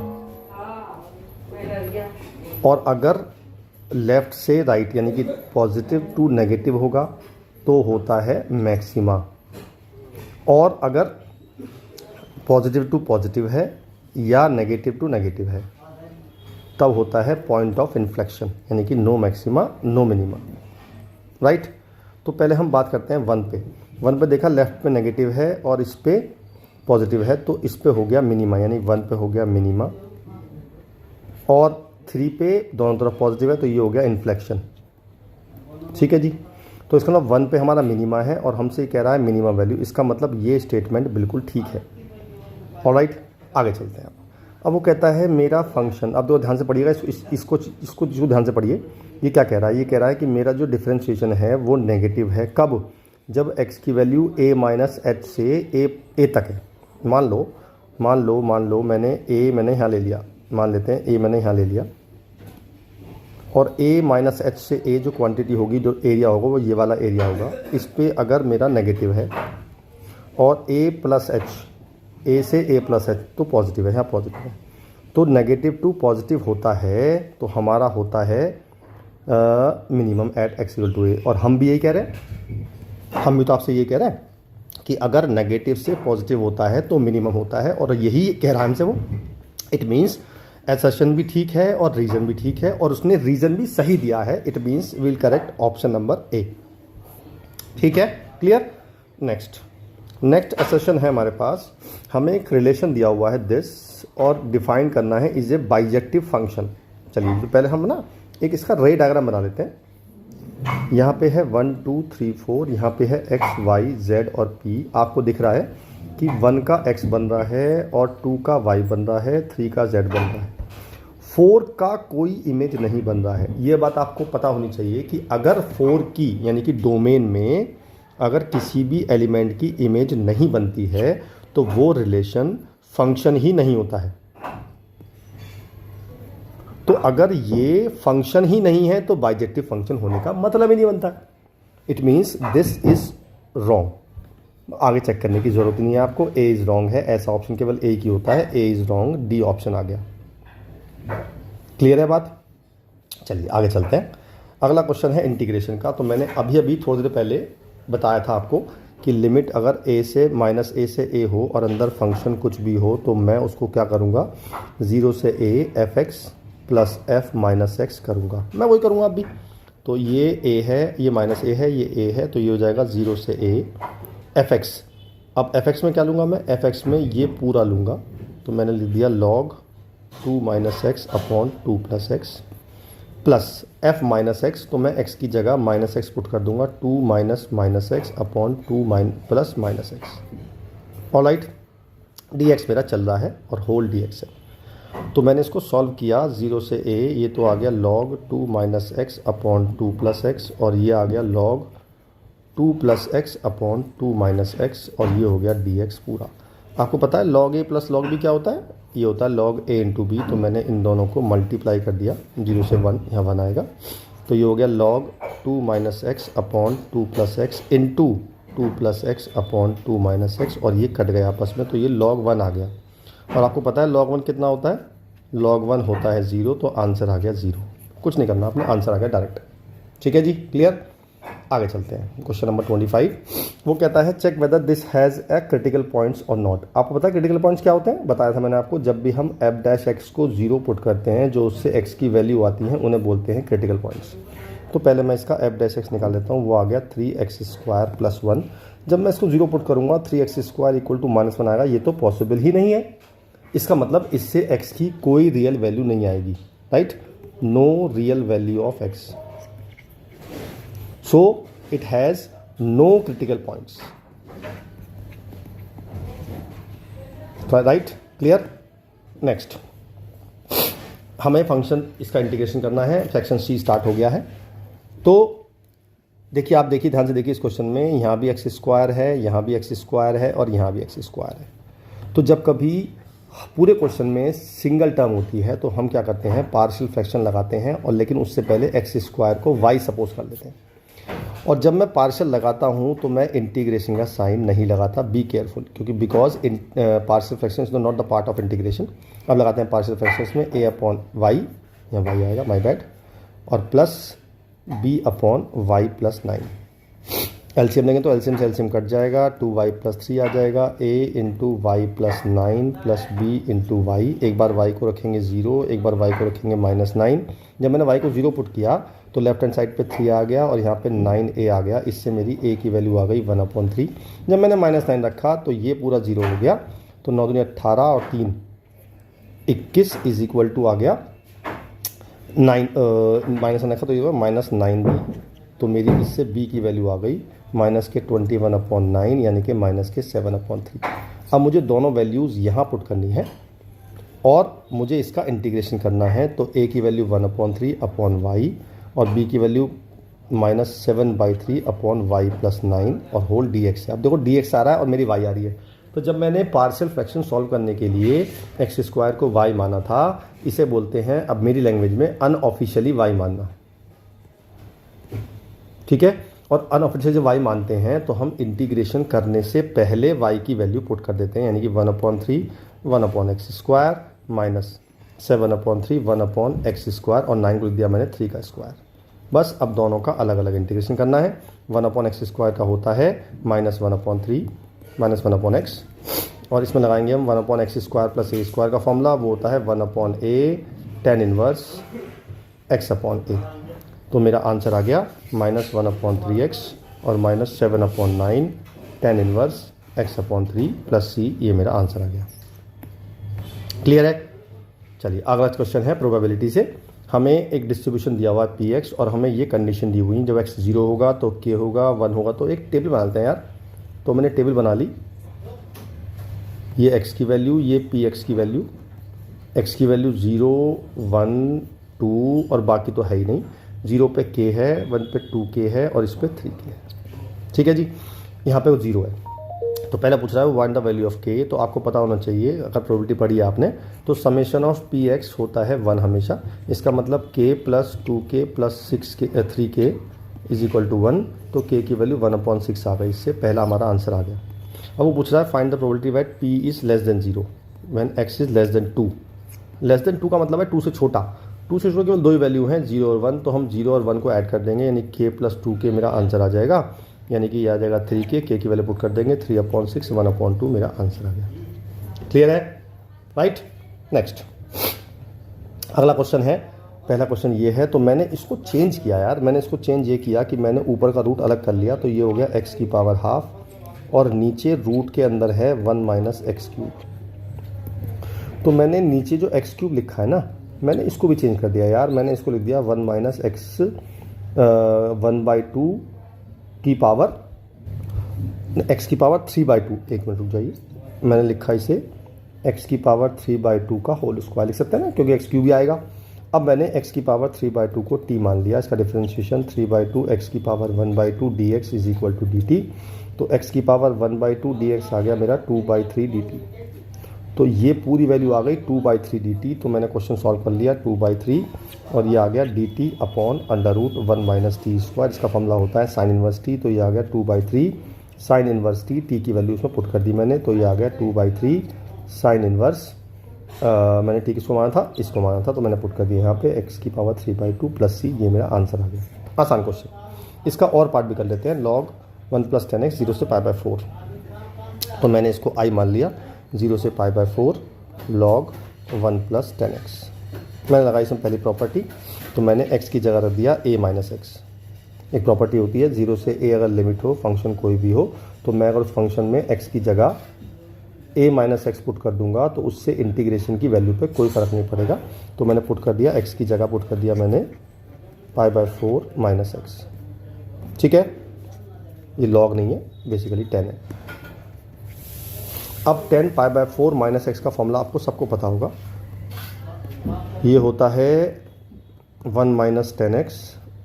और अगर लेफ़्ट से राइट यानी कि पॉजिटिव टू नेगेटिव होगा तो होता है मैक्सिमा। और अगर पॉजिटिव टू पॉजिटिव है या नेगेटिव टू नेगेटिव है तब होता है पॉइंट ऑफ इन्फ्लेक्शन, यानी कि no maxima no minima. Right. तो पहले हम बात करते हैं 1 पे। 1 पे देखा लेफ़्ट पे नेगेटिव है और इस पे पॉजिटिव है, तो इस पे हो गया मिनिमा, यानी 1 पे हो गया मिनिमा। और 3 पे दोनों तरफ पॉजिटिव है तो ये हो गया इन्फ्लेक्शन। ठीक है जी। तो इसका मतलब 1 पे हमारा मिनिमा है और हमसे ये कह रहा है मिनिमम वैल्यू। इसका मतलब ये स्टेटमेंट बिल्कुल ठीक है। ऑलराइट, आगे चलते हैं। अब वो कहता है मेरा फंक्शन, अब तो ध्यान से पढ़िएगा, इसको ध्यान से पढ़िए। ये क्या कह रहा है? ये कह रहा है कि मेरा जो डिफरेंशिएशन है वो नेगेटिव है। कब? जब x की वैल्यू a माइनस एच से a तक है। मान लो मैंने यहाँ ले लिया, मान लेते हैं a मैंने यहाँ ले लिया, और a माइनस एच से a जो क्वांटिटी होगी, जो एरिया होगा वो ये वाला एरिया होगा। इस पे अगर मेरा नेगेटिव है और a प्लस एच, a से a प्लस एच तो पॉजिटिव है, यहाँ पॉजिटिव है, तो नेगेटिव टू पॉजिटिव होता है तो हमारा होता है minimum at x equal to a। और हम भी यही कह रहे हैं, हम भी तो आपसे ये कह रहे हैं कि अगर नेगेटिव से पॉजिटिव होता है तो मिनिमम होता है, और यही कह रहा है हमसे वो। इट मीन्स असर्शन भी ठीक है और रीज़न भी ठीक है, और उसने रीज़न भी सही दिया है। It means will correct option number A. ठीक है, क्लियर। नेक्स्ट असर्शन है हमारे पास, हमें एक रिलेशन दिया हुआ है दिस, और डिफाइन करना है इज ए बाइजेक्टिव फंक्शन। चलिए तो पहले हम ना एक इसका रे डायग्राम बना लेते हैं। यहाँ पे है 1 2 3 4, यहाँ पे है x y z और p। आपको दिख रहा है कि 1 का x बन रहा है और 2 का y बन रहा है, 3 का z बन रहा है, 4 का कोई इमेज नहीं बन रहा है। ये बात आपको पता होनी चाहिए कि अगर 4 की यानी कि डोमेन में अगर किसी भी एलिमेंट की इमेज नहीं बनती है तो वो रिलेशन फंक्शन ही नहीं होता है। तो अगर ये फंक्शन ही नहीं है तो बाइजेक्टिव फंक्शन होने का मतलब ही नहीं बनता। It means this is wrong. आगे चेक करने की जरूरत नहीं है आपको। ए इज रॉन्ग है, ऐसा ऑप्शन केवल ए की होता है। ए इज रॉन्ग, डी ऑप्शन आ गया। क्लियर है बात? चलिए आगे चलते हैं। अगला क्वेश्चन है इंटीग्रेशन का। तो मैंने अभी थोड़ी देर पहले बताया था आपको कि लिमिट अगर a से माइनस a से a हो और अंदर फंक्शन कुछ भी हो तो मैं उसको क्या करूँगा, 0 से a f(x) plus f minus x करूँगा। मैं वही करूँगा अब भी। तो ये a है, ये माइनस a है, ये a है, तो ये हो जाएगा 0 से a f(x). अब f(x) में क्या लूँगा मैं? f(x) में ये पूरा लूँगा, तो मैंने लिख दिया log 2 minus x upon 2 plus x plus f minus x. तो मैं x की जगह माइनस एक्स पुट कर दूंगा, 2 minus minus x upon 2 plus minus x. Alright, dx मेरा चल रहा है और होल dx है। तो मैंने इसको सॉल्व किया 0 से a, ये तो आ गया log 2 minus x upon 2 plus x, और ये आ गया log 2 plus x upon 2 minus x, और ये हो गया dx पूरा। आपको पता है log a plus log b क्या होता है? ये होता है log a इंटू बी। तो मैंने इन दोनों को मल्टीप्लाई कर दिया, 0 से 1, यहाँ 1 आएगा, तो ये हो गया log 2 minus x upon 2 plus x into 2 plus x upon 2 minus x, और ये कट गया आपस में, तो ये log 1 आ गया। और आपको पता है log 1 कितना होता है? log 1 होता है 0, तो आंसर आ गया 0। कुछ नहीं करना आपने, आंसर आ गया डायरेक्ट। ठीक है जी, क्लियर। आगे चलते हैं। क्वेश्चन नंबर 25, वो कहता है check whether this has a critical points or not. आपको पता है क्रिटिकल पॉइंट्स क्या होते हैं? बताया था मैंने आपको, जब भी हम f डैश एक्स को 0 पुट करते हैं, जो उससे x की वैल्यू आती है उन्हें बोलते हैं क्रिटिकल पॉइंट्स। तो पहले मैं इसका f डैश एक्स निकाल लेता हूँ। वो आ गया 3x² प्लस 1। जब मैं इसको 0 पुट करूँगा 3x² इक्वल टू -1 आएगा, ये तो पॉसिबल ही नहीं है। इसका मतलब इससे x की कोई रियल वैल्यू नहीं आएगी, right? No real value of x, so it has no critical points, right? Clear? Next हमें फंक्शन इसका इंटीग्रेशन करना है। सेक्शन सी स्टार्ट हो गया है। तो देखिए, आप देखिए, ध्यान से देखिए इस क्वेश्चन में, यहाँ भी x² है, यहाँ भी x² है और यहाँ भी x² है। तो जब कभी पूरे क्वेश्चन में सिंगल टर्म होती है तो हम क्या करते हैं, पार्शियल फ्रैक्शन लगाते हैं, और लेकिन उससे पहले x² को y सपोज कर लेते हैं। और जब मैं पार्शियल लगाता हूँ तो मैं इंटीग्रेशन का साइन नहीं लगाता, बी केयरफुल, क्योंकि because partial fraction is not the part of integration. अब लगाते हैं पार्शियल फ्रैक्शंस में a/y, यहाँ y आएगा, माय बैड, और प्लस b/y + 9। एलसीएम लेंगे तो एलसीएम से एलसीएम कट जाएगा, 2y + 3 आ जाएगा, a × y + 9 + b × y। एक बार y को रखेंगे 0, एक बार y को रखेंगे -9। जब मैंने y को 0 पुट किया तो लेफ्ट हैंड साइड पे 3 आ गया और यहाँ पे 9a आ गया। इससे मेरी a की वैल्यू आ गई 1/3। जब मैंने -9 रखा तो ये पूरा 0 हो गया। तो 9 दूनी 18 और 3 21 इज इक्वल टू आ गया 9, -9 रखा तो ये -9b। तो मेरी इससे b की वैल्यू आ गई -21/9, यानी कि -7/3। अब मुझे दोनों वैल्यूज़ यहाँ पुट करनी है और मुझे इसका इंटीग्रेशन करना है। तो a की वैल्यू 1/3/y और b की वैल्यू -7/3/y + 9 और होल dx है। अब देखो dx आ रहा है और मेरी y आ रही है। तो जब मैंने पार्शियल फ्रैक्शन सॉल्व करने के लिए x² को y माना था, इसे बोलते हैं अब मेरी लैंग्वेज में अनऑफिशियली y मानना, ठीक है? और अनऑफिशियली y मानते हैं तो हम इंटीग्रेशन करने से पहले y की वैल्यू पुट कर देते हैं, यानी कि 1/3 1/x² -7/3 1/x² और 9 को लिख दिया मैंने 3 का स्क्वायर। बस अब दोनों का अलग अलग इंटीग्रेशन करना है। 1/x² का होता है -1/3 -1/x, और इसमें लगाएंगे हम 1/x² + a² का फॉर्मूला, वो होता है 1/a tan 1 x/a। तो मेरा आंसर आ गया -1/3x और -7/9 tan 1 x/3 + c। ये मेरा आंसर आ गया। क्लियर है? चलिए अगला क्वेश्चन है प्रोबेबिलिटी से। हमें एक डिस्ट्रीब्यूशन दिया हुआ है px और हमें ये कंडीशन दी हुई है, जब x 0 होगा तो k होगा, 1 होगा तो एक टेबल बना लेते हैं यार। तो मैंने टेबल बना ली, ये x की वैल्यू, ये px की वैल्यू, x की वैल्यू 0 1 2 और बाकी तो है ही नहीं। 0 पे k है, 1 पे 2k है और इस पे 3k है, ठीक है जी। यहाँ पे वो 0 है। तो पहले पूछ रहा है what the value of k। तो आपको पता होना चाहिए, अगर प्रोबेबिलिटी पढ़ी है आपने, तो समेशन ऑफ px होता है 1 हमेशा। इसका मतलब k + 2k + 3k is equal to 1। तो k की वैल्यू 1/6 आ गई। इससे पहला हमारा आंसर आ गया। अब वो पूछ रहा है find the probability that p is less then 0 when x is less then 2। Less than 2 का मतलब है 2 से छोटा। 2 से छोटा केवल दो ही वैल्यू हैं, 0 और 1। तो हम 0 और 1 को ऐड कर देंगे, यानी k + 2k मेरा आंसर आ जाएगा, यानी कि ये आ जाएगा 3k। k की वैल्यू पुट कर देंगे 3/6 1/2 मेरा आंसर आ गया। क्लियर है? राइट। नेक्स्ट अगला क्वेश्चन है। पहला क्वेश्चन ये है, तो मैंने इसको चेंज किया यार। मैंने इसको चेंज ये किया कि मैंने ऊपर का रूट अलग कर लिया, तो ये हो गया x⁻½ और नीचे रूट के अंदर है 1 - x³। तो मैंने नीचे जो x³ लिखा है ना, मैंने इसको भी चेंज कर दिया यार। मैंने इसको लिख दिया 1 - x 1/2 की पावर x⁻3/2। एक मिनट रुक जाइए, मैंने लिखा इसे x⁻3/2 का होल स्क्वायर लिख सकते हैं ना, क्योंकि x³ भी आएगा। अब मैंने x⁻3/2 को t मान लिया। इसका differentiation 3/2 x⁻1/2 dx is equal to dt। तो x⁻1/2 dx आ गया मेरा 2/3 dt। तो ये पूरी वैल्यू आ गई 2/3 dt। तो मैंने क्वेश्चन सॉल्व कर लिया 2/3 और ये आ गया dt अपॉन √1 - t²। इसका फॉर्मूला होता है sin 1 t। तो ये आ गया 2/3 sin 1 t। t की वैल्यू उसमें पुट कर दी मैंने, तो ये आ गया 2/3 sin 1। मैंने t किसको माना था? इसको माना था, तो मैंने पुट कर दिया यहाँ पे x⁻3/2 + c। ये मेरा आंसर आ गया। आसान क्वेश्चन। इसका और पार्ट भी कर लेते हैं। log 1 + 10x 0 से π/4। तो मैंने इसको i मान लिया, 0 से π/4 log 1 + 10x। मैंने लगाई इसमें पहली प्रॉपर्टी, तो मैंने x की जगह रख दिया a - x। एक प्रॉपर्टी होती है 0 से a अगर लिमिट हो, फंक्शन कोई भी हो, तो मैं अगर उस फंक्शन में x की जगह a माइनस एक्स पुट कर दूंगा तो उससे इंटीग्रेशन की वैल्यू पे कोई फ़र्क नहीं पड़ेगा। तो मैंने पुट कर दिया x की जगह पुट कर दिया मैंने π/4 माइनस एक्स। ठीक है, ये लॉग नहीं है, बेसिकली 10 है। अब 10 π/4 माइनस एक्स का फॉर्मूला आपको सबको पता होगा, ये होता है 1 minus 10x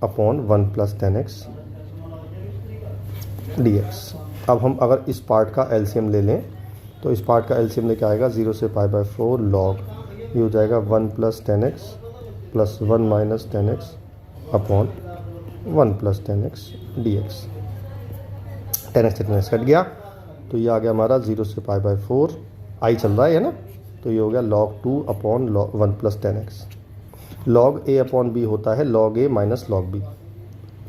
upon 1 plus 10x dx। अब हम अगर इस पार्ट का एलसीएम ले लें तो इस पार्ट का एलसीएम लेके आएगा 0 से π/4 लॉग, ये हो जाएगा 1 plus 10x plus 1 minus 10x upon 1 plus 10x dx। 10x से 10x कट गया तो ये आ गया हमारा 0 से π/4, आई चल रहा है ना, तो ये हो गया log 2 upon 1 plus 10x। log a upon b होता है log a minus log b,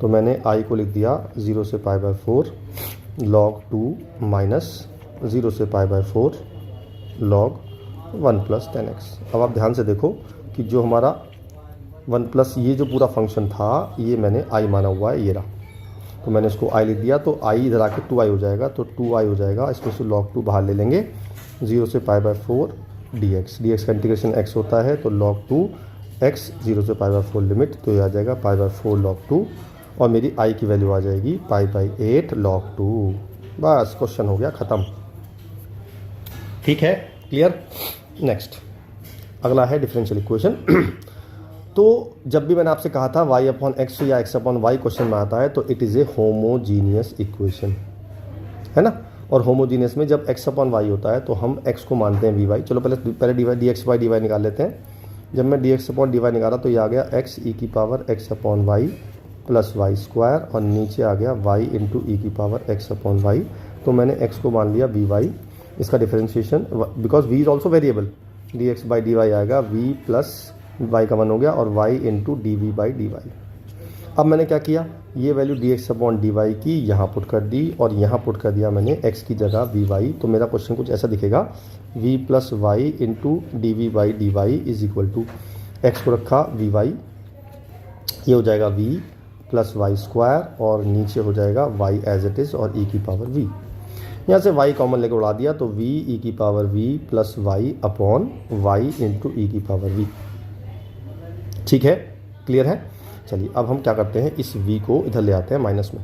तो मैंने i को लिख दिया 0 से π/4 log 2 माइनस 0 से π/4 log 1 प्लस 10x। अब आप ध्यान से देखो कि जो हमारा 1 प्लस ये जो पूरा फंक्शन था ये मैंने i माना हुआ है, ये रहा, तो मैंने इसको i लिख दिया, तो i इधर आके 2i हो जाएगा, तो 2i हो जाएगा, इसमें से log 2 बाहर ले लेंगे, 0 से π/4 dx का इंटीग्रेशन x होता है, तो log 2 x 0 से π/4 लिमिट, तो ये आ जाएगा π/4 log 2 और मेरी i की वैल्यू आ जाएगी π/8 log 2। बस क्वेश्चन हो गया ख़त्म। ठीक है, क्लियर। नेक्स्ट अगला है डिफरेंशियल इक्वेशन। तो जब भी मैंने आपसे कहा था y अपॉन एक्स या x अपॉन वाई क्वेश्चन में आता है तो it is a homogeneous equation, है ना। और होमोजीनियस में जब x अपॉन वाई होता है तो हम x को मानते हैं वी। चलो पहले डी वाई निकाल लेते हैं। जब मैं D X upon D Y निकाला तो ये आ गया x ई की power x upon Y plus Y square, और नीचे आ गया y इंटू ई की पावर x अपॉन वाई। तो मैंने x को मान लिया वी वाई, इसका differentiation because v is also variable, D X by D Y आएगा v प्लस y का 1 हो गया और y into D V by D Y. अब मैंने क्या किया, ये value D X upon D Y की यहाँ पुट कर दी और यहाँ पुट कर दिया मैंने x की जगह वी वाई। तो मेरा क्वेश्चन कुछ ऐसा दिखेगा, v plus Y into D V by D Y is equal to X को रखा वी वाई, ये हो जाएगा v प्लस वाई स्क्वायर और नीचे हो जाएगा y एज इट इज़ और e की पावर v। यहाँ से y कॉमन लेकर उड़ा दिया तो v e की power v plus Y upon Y into E की पावर v। ठीक है, क्लियर है। चलिए अब हम क्या करते हैं, इस v को इधर ले आते हैं माइनस में।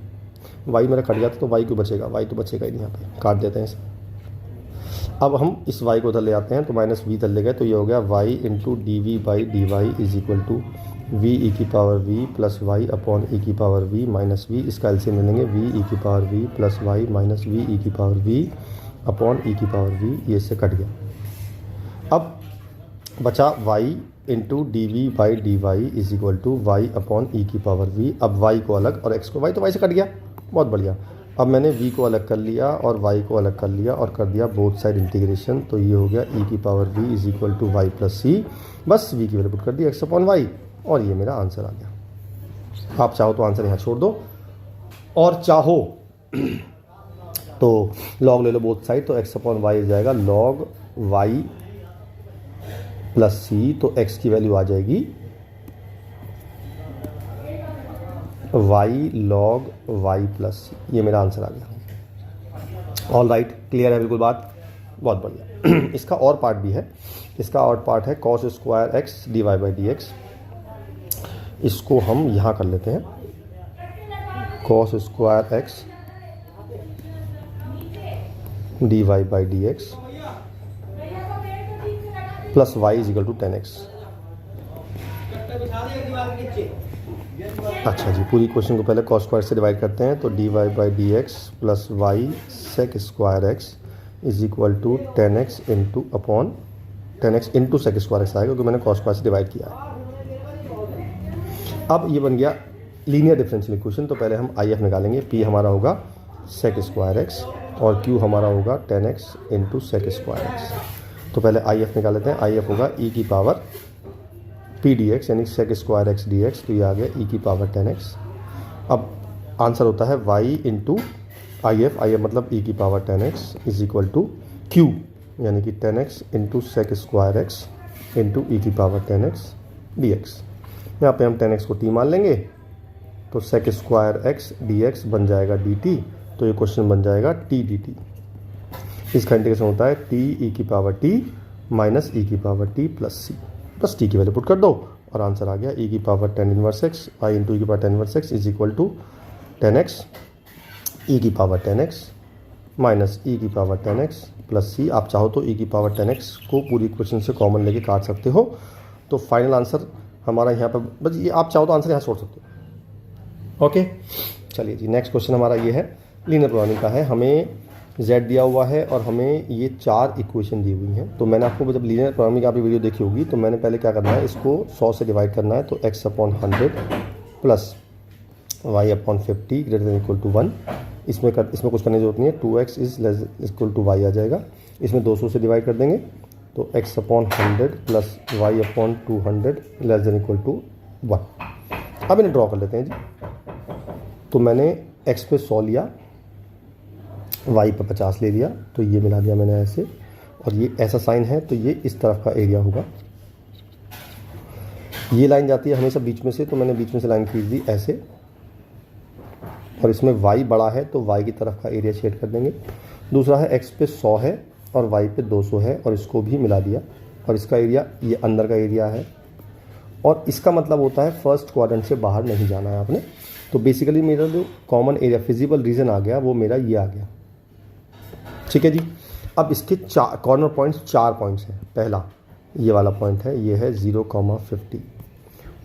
y मेरा कट गया था तो y क्यों बचेगा, y तो बचेगा ही नहीं, यहाँ पे काट देते हैं इसे। अब हम इस y को इधर ले आते हैं तो माइनस v इधर ले गए, तो ये हो गया y into D V by D Y is equal to V E की power v plus Y upon E की पावर v माइनस v। इसका एलसीएम ले लेंगे, v ई की power v plus Y minus v E की power v upon E की power v, ये इससे कट गया। अब बचा y into D V by D Y is equal to Y upon E की पावर v। अब y को अलग और x को y, तो y से कट गया, बहुत बढ़िया। अब मैंने v को अलग कर लिया और y को अलग कर लिया और कर दिया बोथ साइड इंटीग्रेशन, तो ये हो गया e की power v is equal to Y plus C. बस v की वैल्यू पुट कर दी x अपॉन वाई और ये मेरा आंसर आ गया। आप चाहो तो आंसर यहाँ छोड़ दो और चाहो तो लॉग ले लो बोथ साइड, तो x अपॉन वाई जाएगा लॉग वाई प्लस सी, तो x की वैल्यू आ जाएगी y लॉग y प्लस सी। ये मेरा आंसर आ गया। ऑल राइट, क्लियर है बिल्कुल बात, बहुत बढ़िया। इसका और पार्ट भी है, इसका और पार्ट है cos square X D Y by D X. इसको हम यहाँ कर लेते हैं, cos square X D Y by D X plus Y is equal to 10x। अच्छा जी, पूरी क्वेश्चन को पहले कॉस स्क्वायर से डिवाइड करते हैं, तो D Y by D X plus Y sec square X is equal to 10x into upon 10x into sec square X आएगा क्योंकि मैंने कॉस स्क्वायर से डिवाइड किया है। अब ये बन गया लीनियर डिफरेंशियल इक्वेशन। तो पहले हम आई एफ निकालेंगे, पी हमारा होगा सेक स्क्वायर एक्स और क्यू हमारा होगा 10x into sec square x. तो पहले आई एफ निकाल लेते हैं, आई एफ होगा ई की पावर पी डी एक्स यानी sec square X D X, तो ये आ गया ई की पावर 10x। अब आंसर होता है वाई इंटू आई एफ मतलब ई की power 10x is equal to Q यानी कि 10x into sec square X into E की पावर 10x डी एक्स। यहाँ पे हम 10x को t मान लेंगे तो sec square X D X बन जाएगा डी टी। तो ये क्वेश्चन बन जाएगा टी डी टी। इसका इंटीग्रेशन होता है टी ई की पावर टी माइनस ई की पावर टी प्लस सी। बस टी की वैल्यू पुट कर दो और आंसर आ गया ई की power ten inverse X I into E की power ten inverse X is equal to 10x E की पावर 10x माइनस ई की पावर 10x प्लस सी। आप चाहो तो ई की पावर 10x को पूरी इक्वेशन से कॉमन लेके काट सकते हो। तो फाइनल आंसर हमारा यहाँ पर बस ये, आप चाहो तो आंसर यहाँ छोड़ सकते हो। ओके, चलिए जी, नेक्स्ट क्वेश्चन हमारा ये है, लीनियर प्रोग्रामिंग का है। हमें z दिया हुआ है और हमें ये 4 इक्वेशन दी हुई हैं। तो मैंने आपको जब लीनियर प्रोग्रामिंग की आपकी वीडियो देखी होगी तो मैंने पहले क्या करना है, इसको 100 से डिवाइड करना है। तो x/100 plus y/50 greater than equal to 1। इसमें कुछ करने की जरूरत नहीं है, 2x is less equal to y आ जाएगा। इसमें 200 से डिवाइड कर देंगे तो x/100 plus y/200 less than equal to 1। अब इन्हें ड्रॉ कर लेते हैं जी। तो मैंने x पे 100 लिया, y पे 50 ले लिया, तो ये मिला दिया मैंने ऐसे, और ये ऐसा साइन है तो ये इस तरफ का एरिया होगा। ये लाइन जाती है हमेशा बीच में से, तो मैंने बीच में से लाइन खींच दी ऐसे, और इसमें y बड़ा है तो y की तरफ का एरिया शेड कर देंगे। दूसरा है x पे 100 है और y पे 200 है, और इसको भी मिला दिया, और इसका एरिया ये अंदर का एरिया है, और इसका मतलब होता है फर्स्ट क्वाड्रेंट से बाहर नहीं जाना है आपने। तो बेसिकली मेरा जो कॉमन एरिया फिजिबल रीजन आ गया वो मेरा ये आ गया। ठीक है जी। अब इसके कॉर्नर पॉइंट्स 4 पॉइंट्स हैं। पहला ये वाला पॉइंट है, ये है 0,50।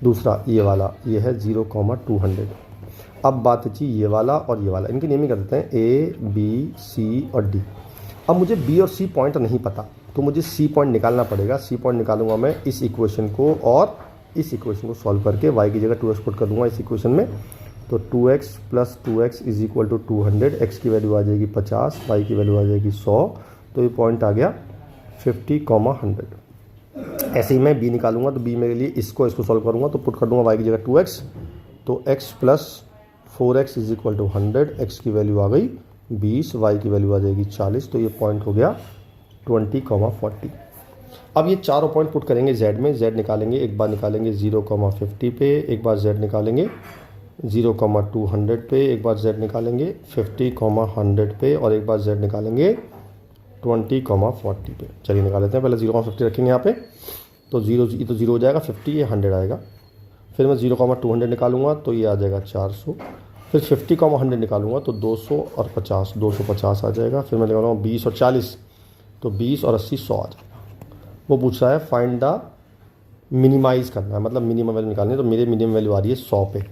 दूसरा ये वाला, ये है 0,200। अब बात थी ये वाला और ये वाला, इनकी नेमिंग कर देते हैं A, B, C और D। अब मुझे B और C पॉइंट नहीं पता, तो मुझे C पॉइंट निकालना पड़ेगा। C पॉइंट निकालूंगा मैं इस इक्वेशन को, और इस इक्वेशन को सॉल्व करके y की जगह 2x पुट कर दूंगा इस इक्वेशन में। तो 2x plus 2x is equal to 200। x की वैल्यू आ जाएगी 50, y की वैल्यू आ जाएगी 100। तो ये पॉइंट आ गया 50,100। ऐसे ही मैं b निकालूंगा, तो b मेरे लिए इसको सॉल्व करूंगा, तो पुट कर दूंगा y की जगह 2x। तो x plus 4x is equal to 100। x की वैल्यू आ गई 20, y की वैल्यू आ जाएगी 40। तो ये पॉइंट हो गया 20,40। अब ये चारों पॉइंट पुट करेंगे z में। z निकालेंगे, एक बार निकालेंगे 0,50 पे, एक बार z निकालेंगे 0,200 पे, एक बार z निकालेंगे 50,100 पे, और एक बार z निकालेंगे 20,40 पे। चलिए निकाल लेते हैं। पहले 0,50 रखेंगे यहाँ पे, तो 0 हो जाएगा, 50 ये 100 आएगा। फिर मैं 0,200 निकालूंगा तो ये आ जाएगा 400। फिर 50,100 निकालूंगा तो 200 और 50, 250 आ जाएगा। फिर मैं निकालूंगा 20 और 40, तो 20 और 80 100 आ जाएगा। वो पूछ रहा है फाइंड द मिनिमाइज करना है, मतलब मिनिमम वैल्यू निकालनी है। तो मेरे मिनिमम वैल्यू आ रही है 100 पे।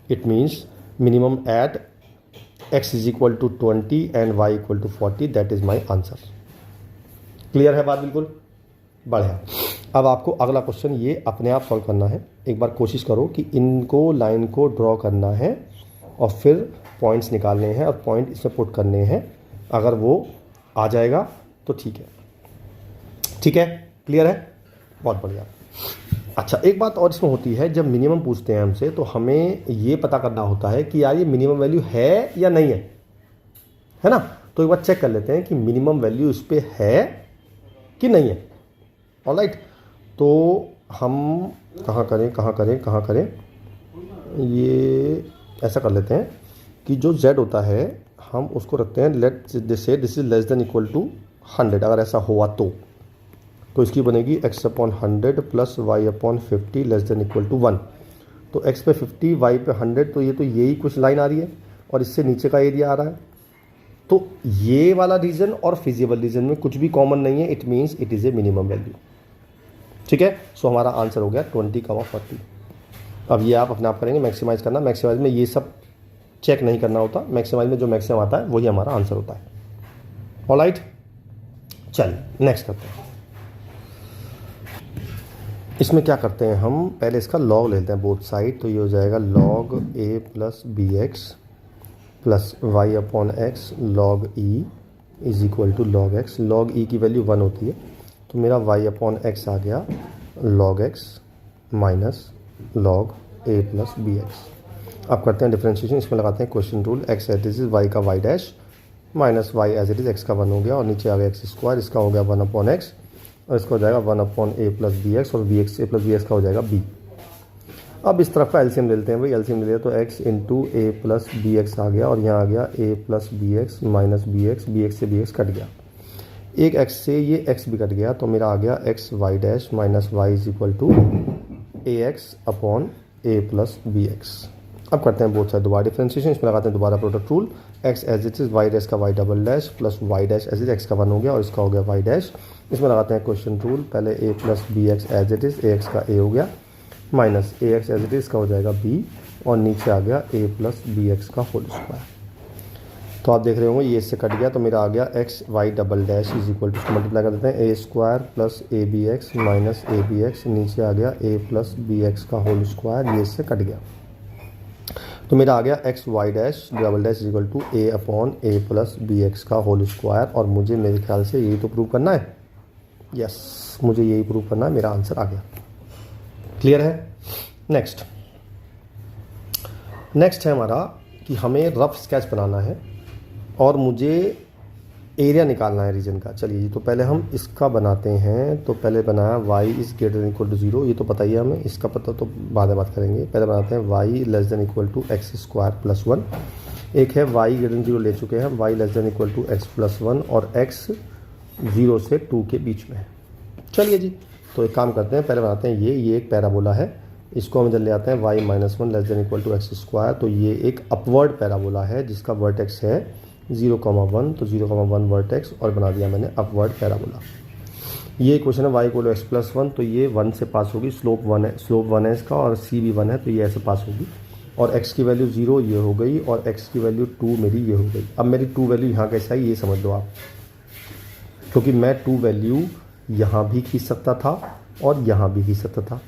It means minimum at x is equal to 20 and y equal to 40। That is my answer. Clear है बात? बिल्कुल बढ़िया। अब आपको अगला क्वेश्चन ये अपने आप सॉल्व करना है। एक बार कोशिश करो कि इनको लाइन को ड्रॉ करना है और फिर पॉइंट्स निकालने हैं और पॉइंट इसमें पुट करने हैं। अगर वो आ जाएगा तो ठीक है। ठीक है, क्लियर है? बहुत बढ़िया। अच्छा, एक बात और इसमें होती है, जब मिनिमम पूछते हैं हमसे तो हमें ये पता करना होता है कि यार ये मिनिमम वैल्यू है या नहीं है ना? तो एक बार चेक कर लेते हैं कि मिनिमम वैल्यू इस पर है कि नहीं है। ऑलराइट, तो हम कहाँ करें, ये ऐसा कर लेते हैं कि जो z होता है हम उसको रखते हैं, let say this is less than equal to 100। अगर ऐसा हुआ तो इसकी बनेगी x/100 plus y/50 less than equal to 1। तो x पे 50, y पे 100, तो यही कुछ लाइन आ रही है और इससे नीचे का एरिया आ रहा है। तो ये वाला रीजन और फिजिबल रीजन में कुछ भी कॉमन नहीं है। It means it is a minimum value. ठीक है, सो हमारा आंसर हो गया 20,40। अब ये आप अपने आप करेंगे, मैक्सिमाइज करना। मैक्सिमाइज में ये सब चेक नहीं करना होता, मैक्सिमाइज में जो मैक्सिमम आता है वही हमारा आंसर होता है। ऑलराइट, चलिए नेक्स्ट करते हैं। इसमें क्या करते हैं हम, पहले इसका लॉग लेते हैं बोथ साइड। तो ये हो जाएगा log a plus B X plus Y upon X log e is equal to log x। log e की वैल्यू 1 होती है, तो मेरा y अपॉन एक्स आ गया log x minus log a plus B X. अब करते हैं डिफ्रेंशिएशन। इसमें लगाते हैं quotient rule. x as it is y का y dash minus y as it is x का 1 हो गया, और नीचे आ गया x स्क्वायर। इसका हो गया 1 अपॉन एक्स, और इसका हो जाएगा 1 upon a plus B X, और B X A plus B X का हो जाएगा b। अब इस तरफ का एलसीएम ले लेते हैं भाई, एलसीएम ले लिया तो x into A plus B X आ गया, और यहाँ आ गया a plus B X minus B X से बी एक्स कट गया, एक x से ये x भी कट गया, तो मेरा आ गया X Y dash minus Y is equal to A X upon A plus B X. अब करते हैं बोथ साइड दोबारा डिफ्रेंशिएशन, इसमें लगाते हैं दोबारा product rule, x as it is Y dash का Y double dash plus Y dash as it X का 1 हो गया और इसका हो गया वाई डैश। इसमें लगाते हैं क्वेश्चन रूल, पहले a plus B X as it is A X का a हो गया minus A X as it is का हो जाएगा b, और नीचे आ गया a प्लस बी एक्स का होल स्क्वायर। तो आप देख रहे होंगे ये इससे कट गया, तो मेरा आ गया X Y double dash is equal to, multiply कर देते हैं A square plus A B X minus A B X, नीचे आ गया ए प्लस बी एक्स का होल स्क्वायर, ये इससे कट गया, तो मेरा आ गया X Y dash double dash is equal to A upon A plus B X का होल स्क्वायर। और मुझे मेरे ख्याल से यही तो प्रूव करना है, यस मुझे यही प्रूव करना है, मेरा आंसर आ गया। क्लियर है। नेक्स्ट है हमारा कि हमें रफ स्केच बनाना है और मुझे एरिया निकालना है रीजन का। चलिए तो पहले हम इसका बनाते हैं, तो पहले बनाया y is greater than equal to 0, ये तो पता ही है हमें, इसका पता तो बाद में बात करेंगे। पहले बनाते हैं y less than equal to X square plus 1, एक है y ग्रेटर देन 0 ले चुके हैं, y less than equal to X plus 1 और x 0 से 2 के बीच में है। चलिए जी, तो एक काम करते हैं, पहले बनाते हैं ये एक पैराबोला है, इसको हम इधर ले आते हैं y minus 1 less than equal to X square, तो ये एक अपवर्ड पैराबोला है जिसका वर्टेक्स है 0,1, तो 0,1 वर्टेक्स और बना दिया मैंने अपवर्ड पैराबोला। ये क्वेश्चन है y equal to X plus 1, तो ये 1 से पास होगी, स्लोप 1 है इसका और c भी 1 है, तो ये ऐसे पास होगी, और x की वैल्यू 0 ये हो गई और x की वैल्यू 2 मेरी ये हो गई। अब मेरी 2 वैल्यू यहाँ कैसे आई ये समझ लो आप, क्योंकि मैं 2 वैल्यू यहाँ भी खींच सकता था और यहाँ भी खींच सकता था,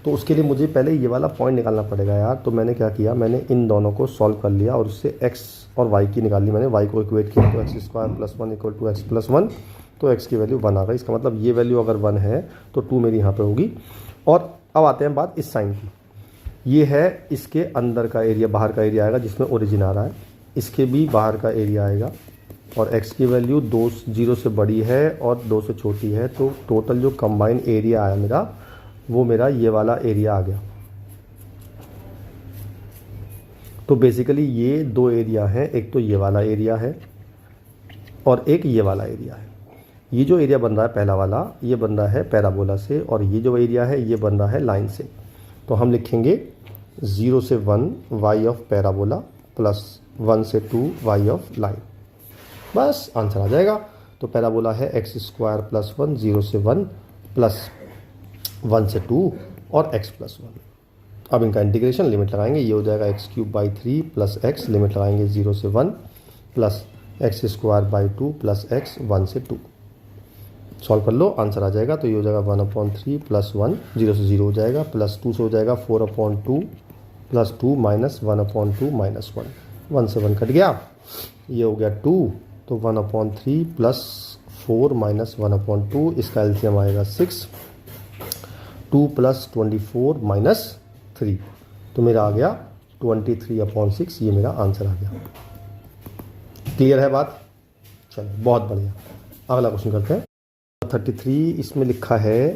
तो उसके लिए मुझे पहले ये वाला पॉइंट निकालना पड़ेगा यार। तो मैंने क्या किया, मैंने इन दोनों को सॉल्व कर लिया और उससे x और y की निकाल ली मैंने, y को इक्वेट किया तो X square plus 1 equal to X plus 1, तो x की वैल्यू 1 आ गई। इसका मतलब ये वैल्यू अगर 1 है तो 2 मेरी यहाँ पे होगी। और अब आते हैं बात इस साइन की, ये है इसके अंदर का एरिया, बाहर का एरिया आएगा जिसमें ओरिजिन आ रहा है, इसके भी बाहर का एरिया आएगा, और x की वैल्यू 0 से बड़ी है और 2 से छोटी है, तो टोटल जो कंबाइन एरिया आया मेरा वो मेरा ये वाला एरिया आ गया। तो बेसिकली ये 2 एरिया हैं, एक तो ये वाला एरिया है और एक ये वाला एरिया है। ये जो एरिया बन रहा है पहला वाला, ये बन रहा है पैराबोला से, और ये जो एरिया है ये बन रहा है लाइन से। तो हम लिखेंगे 0 से 1 y ऑफ पैराबोला प्लस 1 से 2 y ऑफ लाइन, बस आंसर आ जाएगा। तो पैराबोला है एक्स स्क्वायर प्लस 1, 0 से 1 प्लस 1 से 2 और x प्लस 1। अब इनका इंटीग्रेशन लिमिट लगाएंगे, ये हो जाएगा x cube by 3 plus x, limit लगाएंगे 0 से 1 plus x square by 2 plus x 1 से 2। सॉल्व कर लो, आंसर आ जाएगा। तो ये हो जाएगा 1/3 प्लस 1, 0 से 0 हो जाएगा, प्लस 2 से हो जाएगा 4/2 प्लस 2 माइनस 1/2 माइनस 1, 1 से 1 कट गया, ये हो गया 2, तो 1/3 प्लस 4 माइनस 1/2, इसका एलसीएम आएगा 6, 2 प्लस 24 माइनस 3, तो मेरा आ गया 23/6, ये मेरा आंसर आ गया। क्लियर है बात? चलो बहुत बढ़िया, अगला क्वेश्चन करते हैं। 33 इसमें लिखा है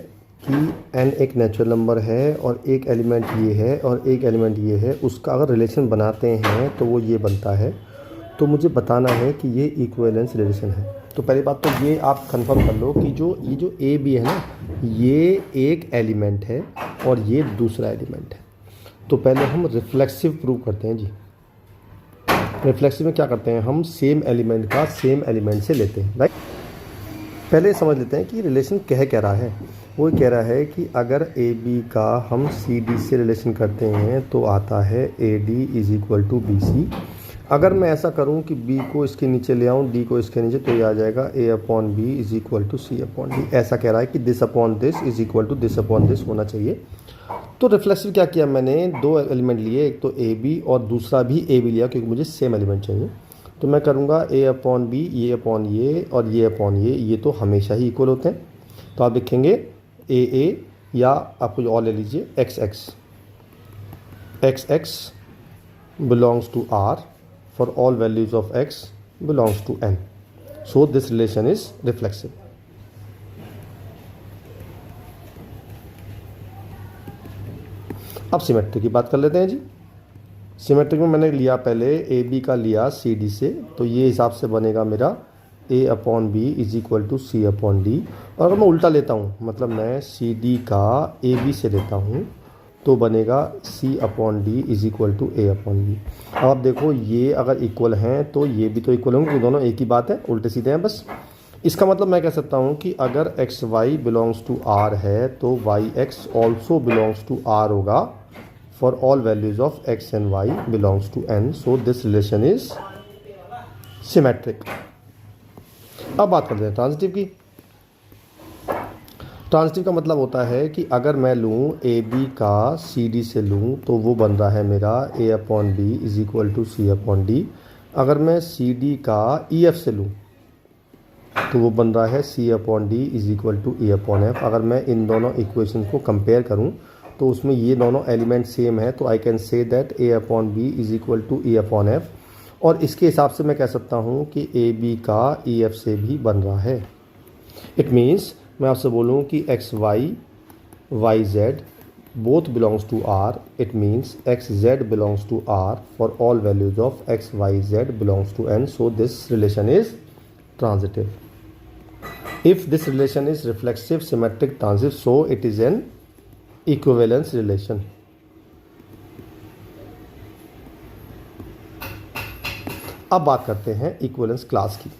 कि n एक नेचुरल नंबर है और एक एलिमेंट ये है और एक एलिमेंट ये है, उसका अगर रिलेशन बनाते हैं तो वो ये बनता है। तो मुझे बताना है कि ये इक्विवेलेंस रिलेशन है। तो पहली बात तो ये आप कंफर्म कर लो कि ये जो ए बी है ना, ये एक एलिमेंट है और ये दूसरा एलिमेंट है। तो पहले हम रिफ्लेक्सिव प्रूव करते हैं जी। रिफ्लेक्सिव में क्या करते हैं, हम सेम एलिमेंट का सेम एलिमेंट से लेते हैं, राइट। पहले समझ लेते हैं कि रिलेशन कह रहा है। वो कह रहा है कि अगर ए बी का हम सी डी से रिलेशन करते हैं तो आता है A D is equal to B C. अगर मैं ऐसा करूं कि b को इसके नीचे ले आऊं, d को इसके नीचे, तो ये आ जाएगा a upon B is equal to C upon D. ऐसा कह रहा है कि this upon this is equal to this upon this होना चाहिए। तो रिफ्लेक्सिव क्या किया मैंने, 2 एलिमेंट लिए, एक तो ए बी और दूसरा भी ए बी लिया क्योंकि मुझे सेम एलिमेंट चाहिए। तो मैं करूँगा a अपॉन बी, ये अपॉन ये और ये अपॉन ये तो हमेशा ही इक्वल होते हैं। तो आप लिखेंगे ए या आप कुछ और ले लीजिए, X belongs to R for all values of x belongs to n. So this relation is reflexive. अब सिमेट्रिक की बात कर लेते हैं जी। सिमेट्रिक में मैंने लिया पहले ए बी का लिया सी डी से, तो ये हिसाब से बनेगा मेरा A upon B is equal to C upon D. और अगर मैं उल्टा लेता हूँ, मतलब मैं सी डी का ए बी से लेता हूँ, तो बनेगा C upon D is equal to A upon B. अब आप देखो ये अगर इक्वल हैं तो ये भी तो इक्वल होंगे, क्योंकि दोनों एक ही बात है, उल्टे सीधे हैं बस। इसका मतलब मैं कह सकता हूँ कि अगर X Y belongs to R है तो Y X also belongs to R होगा for all values of X and Y belongs to N. So this relation is symmetric. अब बात करते हैं ट्रांजिटिव की। ट्रांजिटिव का मतलब होता है कि अगर मैं लूँ ए बी का सी डी से लूँ तो वो बन रहा है मेरा A upon B is equal to C upon D. अगर मैं सी डी का ई एफ से लूँ तो वो बन रहा है C upon D is equal to A upon F. अगर मैं इन दोनों इक्वेशन को कंपेयर करूँ तो उसमें ये दोनों एलिमेंट सेम है, तो I can say that A upon B is equal to A upon F. और इसके हिसाब से मैं कह सकता हूँ कि ए बी का ई एफ से भी बन रहा है। इट मीन्स मैं आपसे बोलूँ कि x y y z both belongs to R, it means x z belongs to R for all values of x y z belongs to N. So this relation is transitive. If this relation is reflexive, symmetric, transitive, so it is an equivalence relation. अब बात करते हैं equivalence class की।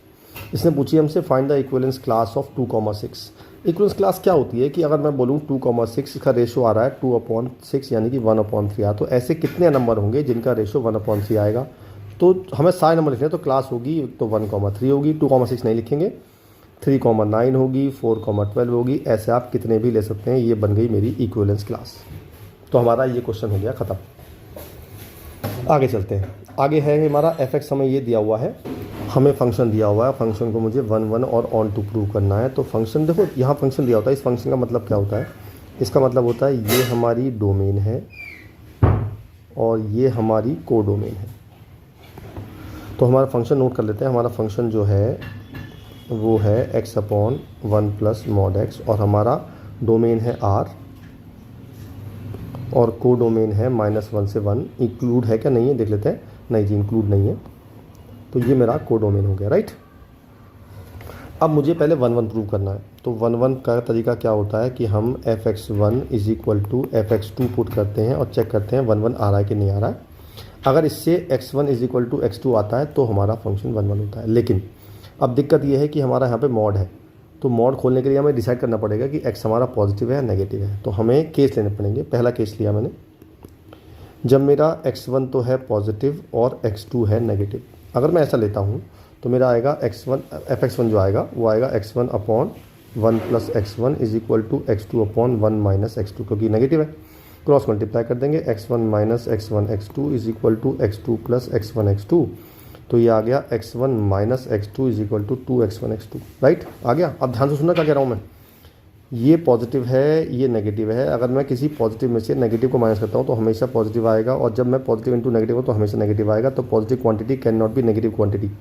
इसने पूछी हमसे find the equivalence class of 2,6। Equivalence class क्या होती है कि अगर मैं बोलूँ 2,6 का रेशो आ रहा है 2/6 यानी कि 1/3 आ, तो ऐसे कितने नंबर होंगे जिनका रेशो 1/3 आएगा। तो हमें सारे नंबर लिखने हैं, तो क्लास होगी तो 1,3 होगी, 2,6 नहीं लिखेंगे, 3,9 होगी, 4,12 होगी, ऐसे आप कितने भी ले सकते हैं। ये बन गई मेरी इक्विवेलेंस क्लास। तो हमारा ये क्वेश्चन हो गया ख़त्म। आगे चलते हैं। आगे है हमारा एफ एक्स, हमें ये दिया हुआ है, हमें फंक्शन दिया हुआ है, फंक्शन को मुझे 1 1 और ऑन टू प्रूव करना है। तो फंक्शन देखो यहाँ फंक्शन दिया होता है, इस फंक्शन का मतलब क्या होता है, इसका मतलब होता है ये हमारी डोमेन है और ये हमारी कोडोमेन है। तो हमारा फंक्शन नोट कर लेते हैं। हमारा फंक्शन जो है वो है x upon 1 plus mod x, और हमारा डोमेन है r और को डोमेन है -1 से 1। इंक्लूड है क्या, नहीं है, देख लेते हैं। नहीं जी, इंक्लूड नहीं है, तो ये मेरा को डोमेन हो गया, राइट। अब मुझे पहले 1 1 प्रूव करना है। तो 1 1 का तरीका क्या होता है कि हम fx1 is equal to fx2 put करते हैं और चेक करते हैं 1 1 आ रहा है कि नहीं आ रहा है। अगर इससे x1 is equal to x2 आता है तो हमारा फंक्शन 1 1 होता है। लेकिन अब दिक्कत ये है कि हमारा यहाँ पे मॉड है, तो मॉड खोलने के लिए हमें डिसाइड करना पड़ेगा कि x हमारा पॉजिटिव है या नेगेटिव है। तो हमें केस लेने पड़ेंगे। पहला केस लिया मैंने, जब मेरा x1 तो है पॉजिटिव और x2 है नेगेटिव। अगर मैं ऐसा लेता हूँ तो मेरा आएगा fx1 जो आएगा वो आएगा x1 upon 1 plus x1 is equal to x2 upon 1 minus x2, क्योंकि नेगेटिव है। क्रॉस मल्टीप्लाई कर देंगे, x1 minus x1 x2 is equal to x2 plus x1 x2। तो ये आ गया x1 minus x2 is equal to 2x1 x2, right, आ गया। अब ध्यान से सुनना क्या कह रहा हूँ मैं, ये पॉजिटिव है, ये नेगेटिव है। अगर मैं किसी पॉजिटिव में से नेगेटिव को माइनस करता हूँ तो हमेशा पॉजिटिव आएगा, और जब मैं पॉजिटिव इंटू नेगेटिव हूँ तो हमेशा नेगेटिव आएगा। तो positive quantity can not be negative quantity,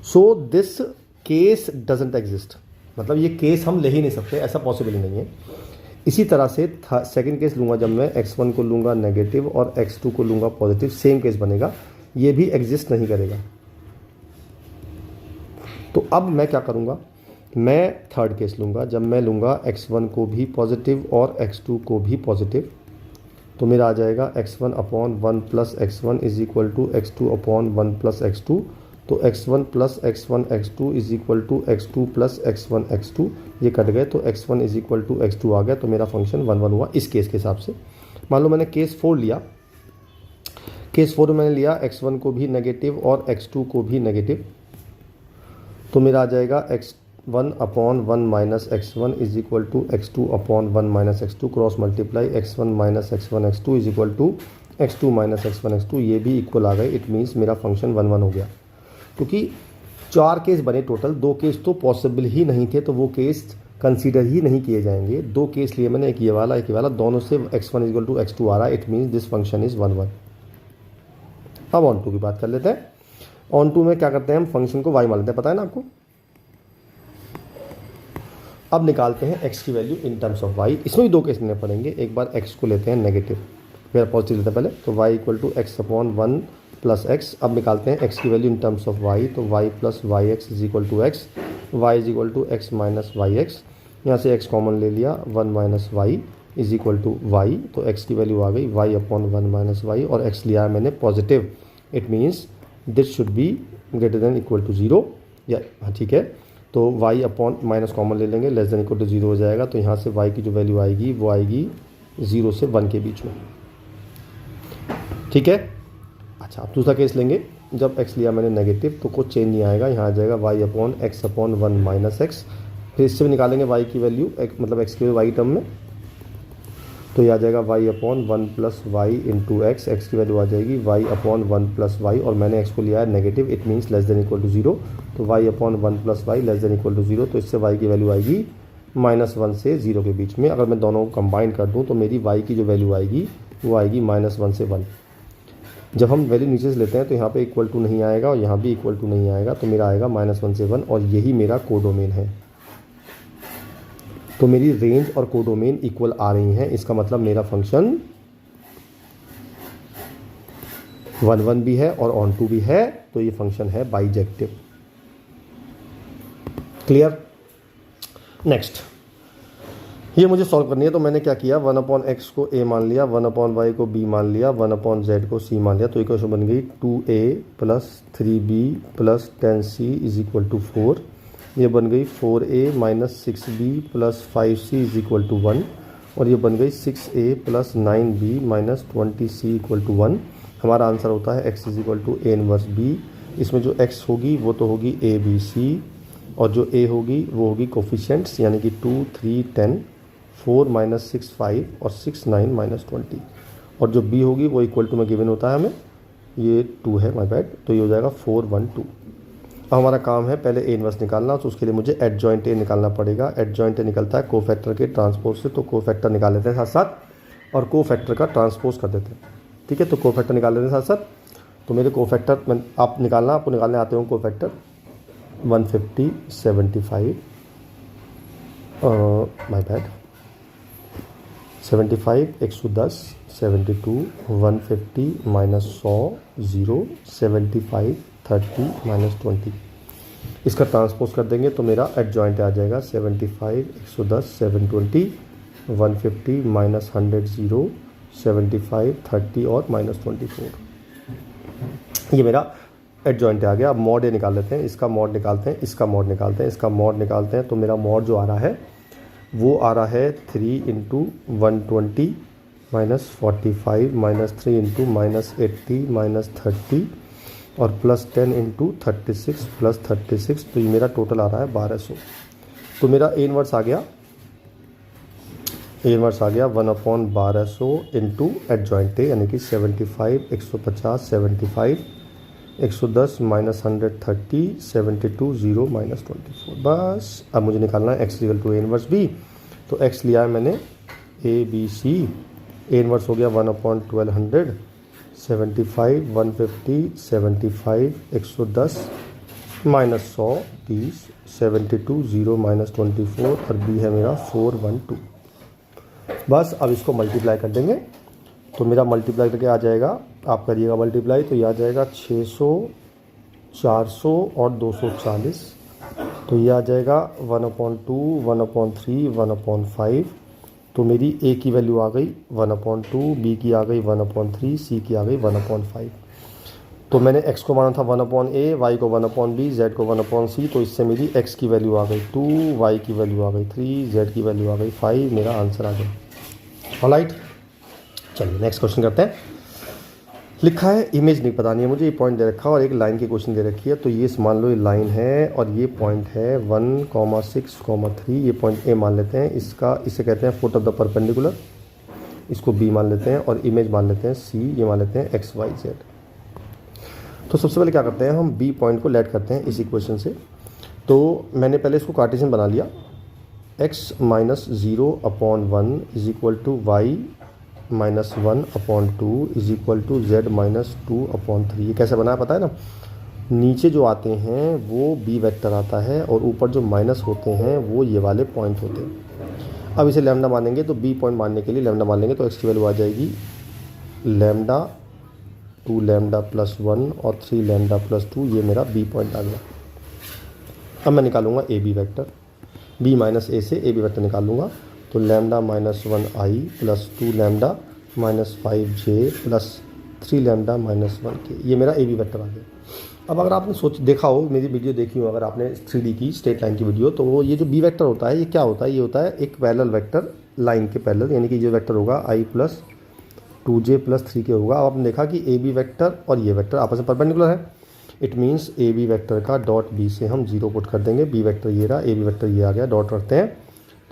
so this case doesn't exist. मतलब ये केस हम ले ही नहीं सकते, ऐसा पॉसिबल ही नहीं है। इसी तरह से सेकंड केस लूँगा, जब मैं x1 को लूँगा नेगेटिव और x2 को लूँगा पॉजिटिव, सेम केस बनेगा, ये भी एग्जिस्ट नहीं करेगा। तो अब मैं क्या करूँगा, मैं थर्ड केस लूँगा, जब मैं लूँगा x1 को भी पॉजिटिव और x2 को भी पॉजिटिव। तो मेरा आ जाएगा x1 upon 1 plus x1 is equal to x2 upon 1 plus x2। तो x1 plus x1 x2 is equal to x2 plus x1 x2, ये कट गए, तो x1 is equal to x2 आ गया। तो मेरा फंक्शन 1 1 हुआ इस केस के हिसाब से। मान लो मैंने केस 4 लिया, केस 4 में मैंने लिया x1 को भी नेगेटिव और x2 को भी नेगेटिव। तो मेरा आ जाएगा x1 upon 1 minus x1 is equal to x2 upon 1 minus x2, cross multiply x1 minus x1 x2 is equal to x2 minus x1 x2, ये भी इक्वल आ गए। इट मीन्स मेरा फंक्शन 1 1 हो गया। क्योंकि 4 केस बने टोटल, 2 केस तो possible ही नहीं थे, तो वो केस कंसीडर ही नहीं किए जाएंगे। 2 केस लिए मैंने, एक ये वाला, दोनों से x1 इक्वल टू x2 आ रहा है। It means this function is 1 1। अब ऑन टू की बात कर लेते हैं। ऑन टू में क्या करते हैं, हम फंक्शन को y मान लेते हैं, पता है ना आपको। अब निकालते हैं x की value in terms of y। इसमें भी 2 केस लेने पड़ेंगे। एक बार x को लेते हैं नेगेटिव, मेरा पॉजिटिव लेते हैं पहले, तो y equal to x upon 1 plus x. अब निकालते हैं x की value in terms of y, तो y plus y x is equal to x, y is equal to x minus y x. यहाँ से x कॉमन ले लिया, 1 minus Y is equal to y, तो x की value आ गई y upon 1 minus y, और x लिया है मैंने positive, it means this should be greater than equal to 0, या हाँ ठीक है। तो y अपॉन माइनस कॉमन ले लेंगे, लेस देन इक्वल टू 0 हो जाएगा, तो यहाँ से y की जो वैल्यू आएगी वो आएगी 0 से 1 के बीच में, ठीक है। अच्छा, अब दूसरा केस लेंगे, जब x लिया मैंने नेगेटिव तो कुछ चेंज नहीं आएगा, यहाँ आ जाएगा y upon x upon 1 minus x. फिर इससे भी निकालेंगे y की वैल्यू, मतलब x की y टर्म में, तो ये आ जाएगा y upon 1 plus Y into x, x की वैल्यू आ जाएगी y अपॉन 1 प्लस वाई, और मैंने x को लिया है negative, it means less than equal to 0, तो y upon 1 plus y less than equal to 0, तो इससे y की वैल्यू आएगी -1 से 0 के बीच में। अगर मैं दोनों को कंबाइन कर दूँ तो मेरी y की जो वैल्यू आएगी वो आएगी -1 से 1। जब हम वैल्यू नीचे से लेते हैं तो यहाँ पे इक्वल टू नहीं आएगा और यहाँ भी इक्वल टू नहीं आएगा, तो मेरा आएगा -1 से 1, और यही मेरा कोडोमेन है। तो मेरी रेंज और कोडोमेन इक्वल आ रही हैं, इसका मतलब मेरा फंक्शन 1 भी है और ऑन टू भी है, तो ये फंक्शन है बाइजेक्टिव। क्लियर? नेक्स्ट, ये मुझे सॉल्व करनी है, तो मैंने क्या किया, 1 अपॉन एक्स को a मान लिया, 1 अपॉन वाई को b मान लिया, 1 अपॉन जेड को c मान लिया, तो इक्वेशन बन गई 2a plus 3b plus 10c is equal to 4। ये बन गई 4a minus 6b plus 5c is equal to 1, और ये बन गई 6a plus 9b minus 20c equal to 1। हमारा आंसर होता है x is equal to a inverse b। इसमें जो x होगी वो तो होगी a b c, और जो a होगी वो होगी कोफिशिएंट्स, यानी कि 2 3 10, 4 माइनस 6 5, और 6 9 माइनस 20, और जो b होगी वो इक्वल टू में गिवन होता है हमें, ये 2 है, माय बैड, तो ये हो जाएगा 4 1 2। अब हमारा काम है पहले a इनवर्स निकालना, तो उसके लिए मुझे एडजॉइंट a निकालना पड़ेगा। एडजॉइंट a निकलता है कोफैक्टर के ट्रांसपोज से, तो कोफैक्टर निकाल लेते हैं साथ साथ, और कोफैक्टर का ट्रांसपोज कर देते हैं, ठीक है। तो कोफैक्टर निकाल लेते हैं साथ साथ, तो मेरे कोफैक्टर आप निकालना, आपको निकालने आते हो cofactor 150 75, my bad 75 110 72 150 minus 100 0 75 30 minus 20। इसका ट्रांसपोज कर देंगे तो मेरा एडजॉइंट आ जाएगा 75 110 720 150 माइनस 100 0 75 30 और माइनस 24। ये मेरा एडजॉइंट आ गया। अब मॉड ए निकाल लेते हैं, इसका मॉड निकालते हैं, इसका मॉड निकालते हैं, इसका मॉड निकालते हैं, तो मेरा मॉड जो आ रहा है वो आ रहा है 3 into 120 minus 45 minus 3 into minus 80 minus 30 और प्लस 10 इंटू 36 प्लस 36, तो ये मेरा टोटल आ रहा है 1200। तो मेरा ए इनवर्स आ गया, ए इनवर्स आ गया 1 अपॉन 1200 इंटू एडजॉइंट ए, यानी कि 75 150 75 110 माइनस 130 72 0 माइनस 24। बस अब मुझे निकालना है x equal to A inverse B. तो एक्स लिया है मैंने A B C, A inverse हो गया 1 अपॉन 1200 75 150 75 110 माइनस 100 30 72 0 माइनस 24, और बी है मेरा 412। बस अब इसको मल्टीप्लाई कर देंगे, तो मेरा मल्टीप्लाई करके आ जाएगा, आप करिएगा मल्टीप्लाई, तो ये आ जाएगा 600 400 और 240, तो ये आ जाएगा 1 अपॉन 2 1 अपॉन 3 1 अपॉन 5। तो मेरी ए की वैल्यू आ गई 1 अपॉन 2, बी की आ गई 1 अपॉन 3, सी की आ गई 1 अपॉन 5। तो मैंने एक्स को माना था 1 अपॉन ए, वाई को 1 अपॉन बी, जेड को 1 अपॉन सी, तो इससे मेरी एक्स की वैल्यू आ गई 2, वाई की वैल्यू आ गई 3, जेड की वैल्यू आ गई 5, मेरा आंसर आ गया। ऑलराइट, चलिए नेक्स्ट क्वेश्चन करते हैं। लिखा है इमेज नहीं बतानी है मुझे, ये पॉइंट दे रखा है और एक लाइन की क्वेश्चन दे रखी है, तो ये मान लो ये लाइन है और ये पॉइंट है 1 6 3, ये पॉइंट ए मान लेते हैं, इसे कहते हैं फुट ऑफ द परपेंडिकुलर, इसको बी मान लेते हैं, और इमेज मान लेते हैं सी, ये मान लेते हैं एक्स वाई जेड। तो सबसे पहले क्या करते हैं, हम बी पॉइंट को लेट करते हैं इस इक्वेशन से। तो मैंने पहले इसको कार्टेशियन बना लिया, एक्स माइनस 0 अपॉन 1 is equal to y minus 1 अपॉन 2 is equal to z minus 2 अपॉन 3। ये कैसे बनाया पता है ना, नीचे जो आते हैं वो बी वेक्टर आता है और ऊपर जो माइनस होते हैं वो ये वाले पॉइंट होते हैं। अब इसे लैम्डा मानेंगे, तो बी पॉइंट मानने के लिए लैम्डा मान लेंगे, तो एक्स की वैल्यू आ जाएगी लैम्डा 2 लैम्डा प्लस 1 और 3 लैम्डा प्लस 2, ये मेरा बी पॉइंट आ गया। अब मैं निकालूंगा A B vector, B minus A से ए बी वैक्टर निकालूंगा। तो lambda minus 1i plus 2 lambda minus 5j plus 3 lambda minus 1k, ये मेरा ए बी वैक्टर आ गया। अब अगर आपने देखा हो, मेरी वीडियो देखी हो अगर आपने 3D की स्ट्रेट लाइन की वीडियो, तो वो ये जो बी वेक्टर होता है ये क्या होता है, ये होता है एक पैरेलल वेक्टर लाइन के पैरेलल, यानी कि ये वेक्टर होगा i plus 2j plus 3k होगा। अब आपने देखा कि ए बी वेक्टर और ये वेक्टर आपस में परपेंडिकुलर है। It means a b vector का डॉट बी से हम 0 पुट कर देंगे। बी वेक्टर ये रहा, ए बी वेक्टर ये आ गया, डॉट रखते हैं।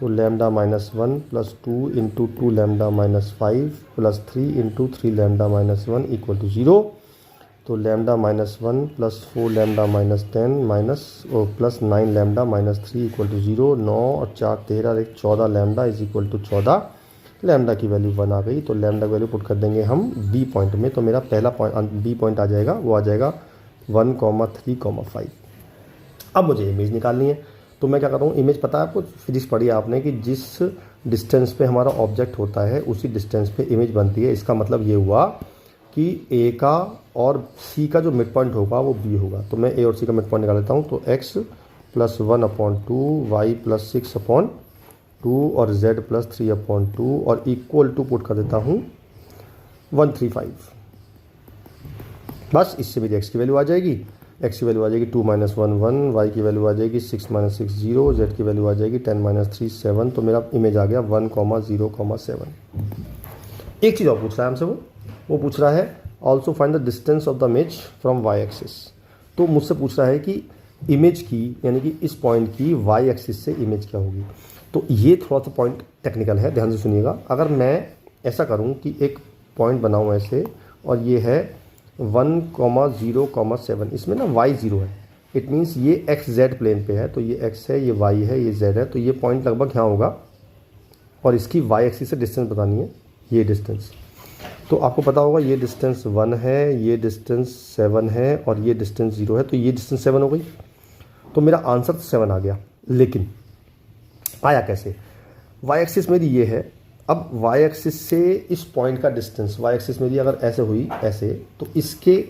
तो lambda minus 1 plus 2 into 2 lambda minus 5 plus 3 into 3 lambda minus 1 equal to 0। तो lambda minus 1 plus 4 lambda minus 10 minus plus 9 lambda minus 3 equal to 0। 9 और 4 13 एक 14 lambda is equal to 14। Lambda की वैल्यू 1 आ गई। तो लैम्डा की वैल्यू पुट कर देंगे हम बी पॉइंट में। तो मेरा पहला पॉइंट बी पॉइंट आ जाएगा, वो आ जाएगा 1, 3, 5। अब मुझे इमेज निकालनी है। तो मैं क्या करता हूँ, इमेज पता है आपको, फिजिक्स पढ़ी है आपने कि जिस डिस्टेंस पे हमारा ऑब्जेक्ट होता है उसी डिस्टेंस पे इमेज बनती है। इसका मतलब ये हुआ कि ए का और सी का जो मिड पॉइंट होगा वो बी होगा। तो मैं ए और सी का मिड पॉइंट निकाल लेता हूँ। तो x प्लस 1/2, y प्लस 6/2 और z प्लस 3/2 और इक्वल टू पुट कर देता हूँ 135। बस इससे मेरी x की वैल्यू आ जाएगी। x की वैल्यू आ जाएगी 2 - 1 1, y की वैल्यू आ जाएगी 6 - 6 0, z की वैल्यू आ जाएगी 10 - 3 7। तो मेरा इमेज आ गया 1, 0, 7। एक चीज़ और पूछ रहा है हमसे, वो पूछ रहा है also find the distance of the image from y axis. तो मुझसे पूछ रहा है कि इमेज की, यानी कि इस पॉइंट की वाई एक्सिस से इमेज क्या होगी। तो ये थोड़ा सा पॉइंट टेक्निकल है, ध्यान से सुनिएगा। अगर मैं ऐसा करूं कि एक पॉइंट बनाऊं ऐसे, और ये है 1, 0, 7, इसमें ना y 0 है। इट मीन्स ये एक्स जेड प्लेन पे है, तो ये x है, ये y है, ये z है। तो ये पॉइंट लगभग यहाँ होगा और इसकी y एक्सिस से डिस्टेंस बतानी है, ये डिस्टेंस। तो आपको पता होगा ये डिस्टेंस 1 है, ये डिस्टेंस 7 है और ये डिस्टेंस 0 है। तो ये डिस्टेंस 7 हो गई। तो मेरा आंसर तो 7 आ गया। लेकिन आया कैसे? वाई एक्सिस मेरी ये है। अब वाई एक्सिस से इस पॉइंट का डिस्टेंस, वाई एक्सिस मेरी अगर ऐसे हुई ऐसे, तो इसके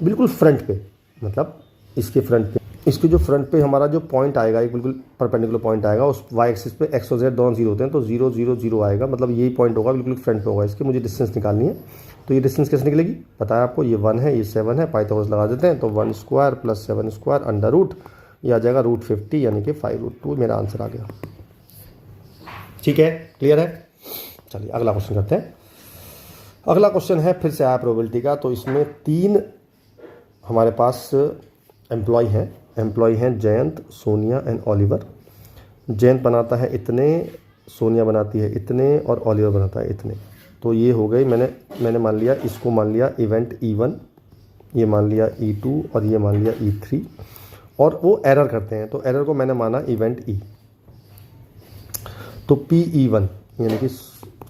बिल्कुल फ्रंट पे, मतलब इसके फ्रंट पे, इसके जो फ्रंट पे हमारा जो पॉइंट आएगा, एक बिल्कुल परपेंडिकुलर पॉइंट आएगा, उस वाई एक्सिस पे एक्स और जेड दोनों 0 होते हैं। तो 0, 0, 0 आएगा, मतलब यही पॉइंट होगा, बिल्कुल फ्रंट पे होगा। इसके मुझे डिस्टेंस निकालनी है। तो ये डिस्टेंस कैसे निकलेगी पता है आपको, ये 1 है, ये 7 है, पाइथागोरस लगा देते हैं। तो 1 square plus 7 square under root, ये आ जाएगा √50, यानी कि 5√2। मेरा आंसर आ गया। ठीक है, क्लियर है। चलिए अगला क्वेश्चन करते हैं। अगला क्वेश्चन है फिर से आया प्रोबेबिलिटी का। तो इसमें 3 हमारे पास एम्प्लॉय हैं जयंत, सोनिया एंड ओलिवर। जयंत बनाता है इतने, सोनिया बनाती है इतने और ओलिवर बनाता है इतने। तो ये हो गई, मैंने मान लिया, इसको मान लिया इवेंट E1, ये मान लिया E2 और ये मान लिया E3। और वो एरर करते हैं, तो एरर को मैंने माना इवेंट E। तो PE1 यानी कि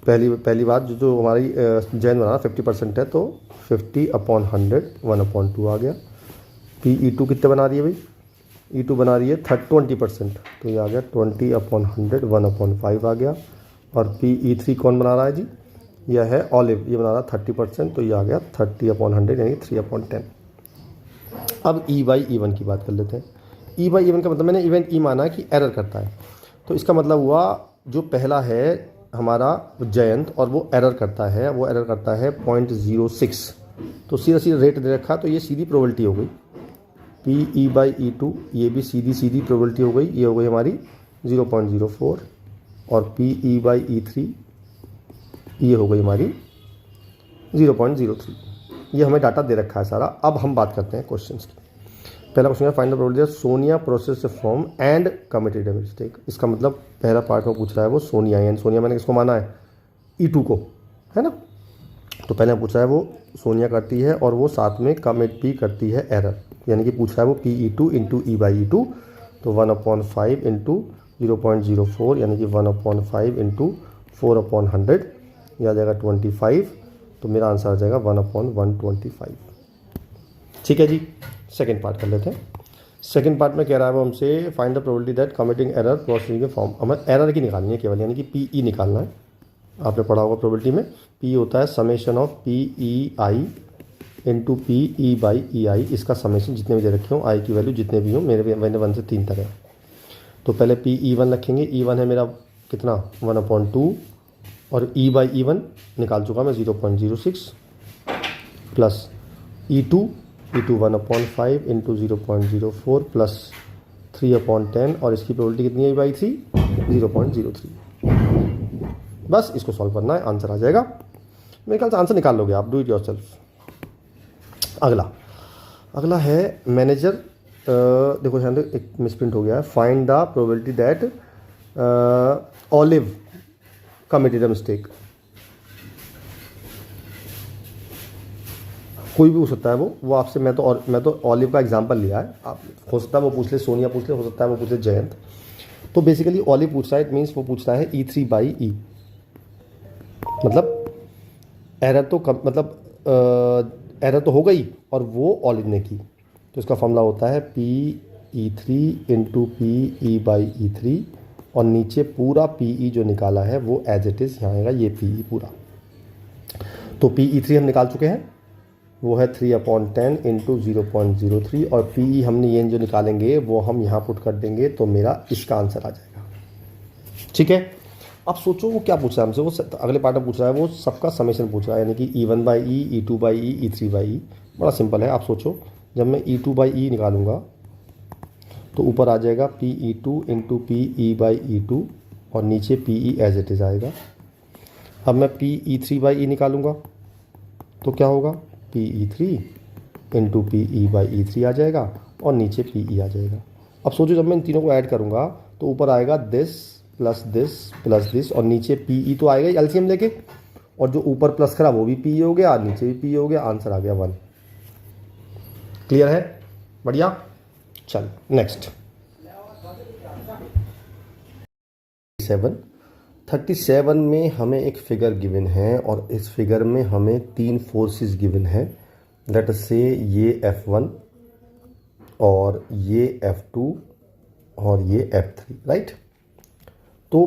पहली बात जो हमारी जैन बनाना 50% है, तो 50/100 1/2 आ गया। PE2 कितने बना रही है भाई? E2 बना रही है 20%, तो ये आ गया 20/100 1/5 आ गया। और PE3 कौन बना रहा है जी? यह है ऑलिव, ये बना रहा है 30%, तो ये आ गया 30/100 यानी 3/10। अब E/E1 की बात कर लेते हैं। E/E1 का मतलब, मैंने इवेंट E माना कि एरर करता है, तो इसका मतलब हुआ जो पहला है हमारा जयंत और वो एरर करता है, 0.06। तो सीधा रेट दे रखा, तो ये सीधी प्रोबेबिलिटी हो गई। PE/E2 ये भी सीधी प्रोबेबिलिटी हो गई, ये हो गई हमारी 0.04। और PE/E3 ये हो गई हमारी 0.03। ये हमें डाटा दे रखा है सारा। अब हम बात करते हैं क्वेश्चंस की। पहला क्वेश्चन है find the probability Sonia process form and committed mistake. इसका मतलब पहला पार्ट में पूछ रहा है वो सोनिया, यानी सोनिया मैंने किसको माना है? E2 को, है ना। तो पहले पूछ रहा है वो सोनिया करती है और वो साथ में कमिट भी करती है एरर, यानी कि पूछ रहा है वो PE2 इंटू E/E2। तो 1/5 इंटू 0.04 यानी कि 1/5 इंटू 4/100, यह आ जाएगा 25। तो मेरा आंसर आ जाएगा 1/125। ठीक है जी। सेकेंड पार्ट कर लेते हैं। सेकेंड पार्ट में कह रहा है वो हमसे find the probability that committing error processing के फॉर्म। हमें एरर की निकालनी है केवल, यानी कि PE निकालना है। आपने पढ़ा होगा प्रोबेबिलिटी में, P होता है summation of P E I into P E by E I, इसका समेशन जितने भी दे रखे हों, आई की वैल्यू जितने भी हों, मैंने 1 से 3 तक है। तो पहले पी ई वन रखेंगे, ई वन है मेरा कितना 1/2, और ई बाई ई वन निकाल चुका मैं 0.06, plus e to 1/5 into 0.04 plus 3/10, और इसकी प्रोबेबिलिटी कितनी है बाई 3, 0.03। बस इसको सॉल्व करना है, आंसर आ जाएगा। मेरे ख्याल से आंसर निकाल लोगे आप, डू इट योरसेल्फ। अगला है मैनेजर, देखो शायद एक मिसप्रिंट हो गया है, find the probability that olive committed a mistake. कोई भी पूछ सकता है वो आपसे, मैं तो ऑलिव का एग्जांपल लिया है, आप हो सकता है वो पूछ ले, सोनिया पूछ ले, हो सकता है वो पूछ ले जयंत। तो बेसिकली ऑलिव पूछ रहा है, इट मीन्स वो पूछ रहा है E3/E, मतलब एरर तो एरर तो हो गई और वो ऑलिव ने की। तो इसका फॉर्मूला होता है PE3 इंटू PE/E3, और नीचे पूरा PE जो निकाला है वो एज इट इज़ यहाँ आएगा, ये PE पूरा। तो PE3 हम निकाल चुके हैं, वो है 3/10 इंटू 0.03, और PE हमने ये जो निकालेंगे वो हम यहाँ पुट कर देंगे, तो मेरा इसका आंसर आ जाएगा। ठीक है, अब सोचो वो क्या पूछ रहा है हमसे, वो अगले पार्ट में पूछ रहा है, वो सबका समेशन पूछ रहा है, यानी कि E1/E, E2/E, E3/E। बड़ा सिंपल है, आप सोचो, जब मैं E2/E निकालूंगा तो ऊपर आ जाएगा PE2 इंटू PE/E2, और नीचे PE एज इट इज़ आएगा। अब मैं PE3/E निकालूंगा तो क्या होगा, PE3 इंटू PE/E3 आ जाएगा, और नीचे PE आ जाएगा। अब सोचो जब मैं इन तीनों को ऐड करूंगा तो ऊपर आएगा this plus this plus this, और नीचे PE तो आएगा ही एलसीएम लेके, और जो ऊपर प्लस करा वो भी PE हो गया, नीचे भी PE हो गया, आंसर आ गया 1। क्लियर है, बढ़िया। चल नेक्स्ट 37 में हमें एक फिगर गिवन है, और इस फिगर में हमें 3 फोर्सेस गिवन है। लेट अस से ये F1 और ये F2 और ये F3, राइट। तो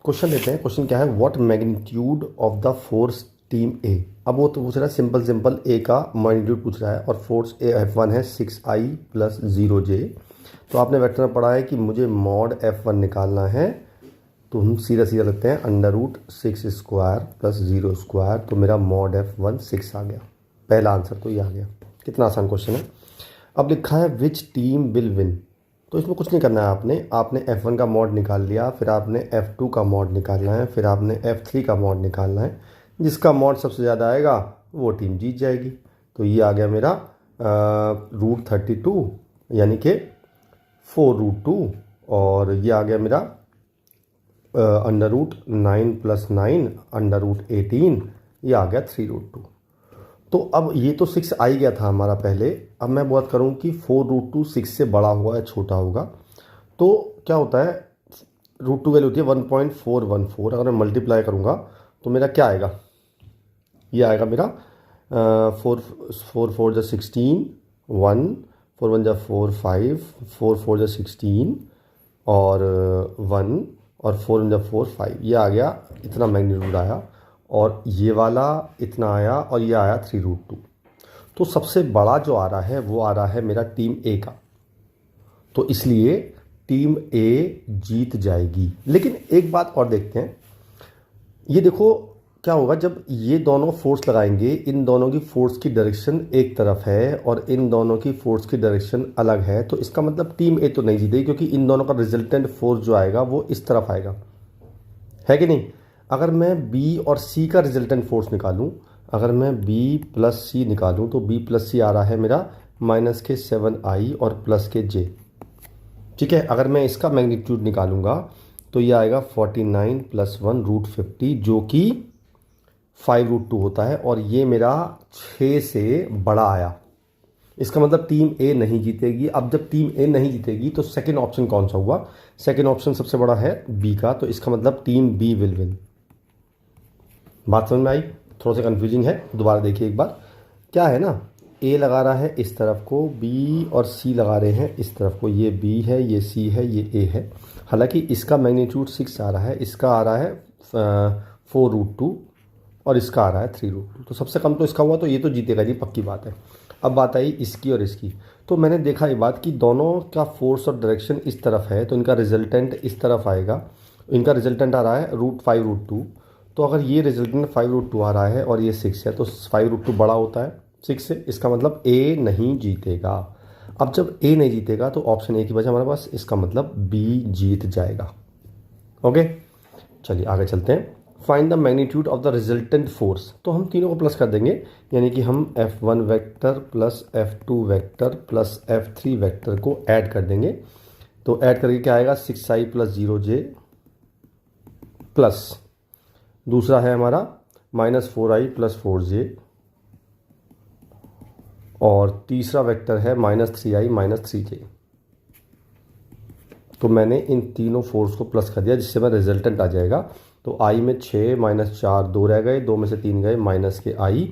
क्वेश्चन लेते हैं, क्वेश्चन क्या है, what magnitude of the force team A. अब वो तो पूछ रहा है सिंपल ए का मैग्नीट्यूड पूछ रहा है, और फोर्स F1 है 6I प्लस 0J। तो आपने वेक्टर में पढ़ा है कि मुझे मॉड F1 निकालना है, तो हम सीधा लगते हैं √6² प्लस 0², तो मेरा मॉड F1 6 आ गया। पहला आंसर तो ये आ गया। कितना आसान क्वेश्चन है। अब लिखा है विच टीम विल विन, तो इसमें कुछ नहीं करना है, आपने F1 का मॉड निकाल लिया, फिर आपने F2 का मॉड निकालना है, फिर आपने F3 का मॉड निकालना है। जिसका मॉड सबसे ज़्यादा आएगा वो टीम जीत जाएगी। तो ये आ गया मेरा √32 यानी कि 4√2, और ये आ गया मेरा √9 + 9 √18, ये आ गया 3√2। तो अब ये तो 6 आ ही गया था हमारा पहले। अब मैं बात करूँ कि 4√2 6 से बड़ा हुआ या छोटा होगा, तो क्या होता है, √2 वैल्यू होती है 1.414। अगर मैं मल्टीप्लाई करूँगा तो मेरा क्या आएगा, ये आएगा मेरा 4 4 जा 16, 1 4 1 जा 4 5, 4 4 जा 16 और 1 और 4 1 जा 4 5, ये आ गया, इतना मैग्नीट्यूड आया, और ये वाला इतना आया, और ये आया 3√2। तो सबसे बड़ा जो आ रहा है वो आ रहा है मेरा टीम ए का, तो इसलिए टीम ए जीत जाएगी। लेकिन एक बात और देखते हैं, ये देखो क्या होगा जब ये दोनों फोर्स लगाएंगे, इन दोनों की फोर्स की डायरेक्शन एक तरफ है और इन दोनों की फोर्स की डायरेक्शन अलग है, तो इसका मतलब टीम ए तो नहीं जीतेगी, क्योंकि इन दोनों का रिजल्टेंट फोर्स जो आएगा वो इस तरफ आएगा, है कि नहीं। अगर मैं B और C का रिजल्टेंट फोर्स निकालूं, अगर मैं B + C निकालूं, तो B + C आ रहा है मेरा -7I और +J, ठीक है। अगर मैं इसका मैग्नीट्यूड निकालूंगा तो ये आएगा 49 + 1 √50, जो कि 5√2 होता है, और ये मेरा 6 से बड़ा आया। इसका मतलब टीम ए नहीं जीतेगी। अब जब टीम ए नहीं जीतेगी तो सेकंड ऑप्शन कौन सा हुआ, सेकंड ऑप्शन सबसे बड़ा है बी का, तो इसका मतलब टीम बी विल विन। बात समझ में आई, थोड़ा सा कंफ्यूजिंग है, दोबारा देखिए एक बार। क्या है ना, ए लगा रहा है इस तरफ को, बी और सी लगा रहे हैं इस तरफ को, ये बी है, ये सी है, ये ए है। हालांकि इसका मैग्नीट्यूड 6 आ रहा है, इसका आ रहा है 4√2 और इसका आ रहा है 3√2। तो सबसे कम तो इसका हुआ, तो ये तो जीतेगा जी, पक्की बात है। अब बात आई इसकी और इसकी। तो मैंने देखा ये बात कि दोनों का फोर्स और डायरेक्शन इस तरफ है, तो इनका रिजल्टेंट इस तरफ आएगा। इनका रिजल्टेंट आ रहा है √5√2। तो अगर ये रिजल्टेंट 5√2 आ रहा है और ये 6 है, तो 5√2 बड़ा होता है 6 से। इसका मतलब ए नहीं जीतेगा। अब जब ए नहीं जीतेगा तो ऑप्शन ए की वजह हमारे पास, इसका मतलब बी जीत जाएगा। ओके, चलिए आगे चलते हैं। Find the magnitude of the resultant force. तो हम तीनों को प्लस कर देंगे, यानी कि हम F1 vector plus F2 vector plus F3 vector को ऐड कर देंगे। तो ऐड करके क्या आएगा, 6i प्लस 0j प्लस दूसरा है हमारा -4i प्लस 4j, और तीसरा वेक्टर है -3i माइनस 3j। तो मैंने इन तीनों फोर्स को प्लस कर दिया, जिससे मेरा रिजल्टेंट आ जाएगा। तो i में 6 -4 2 रह गए, 2 में से 3 गए माइनस के i,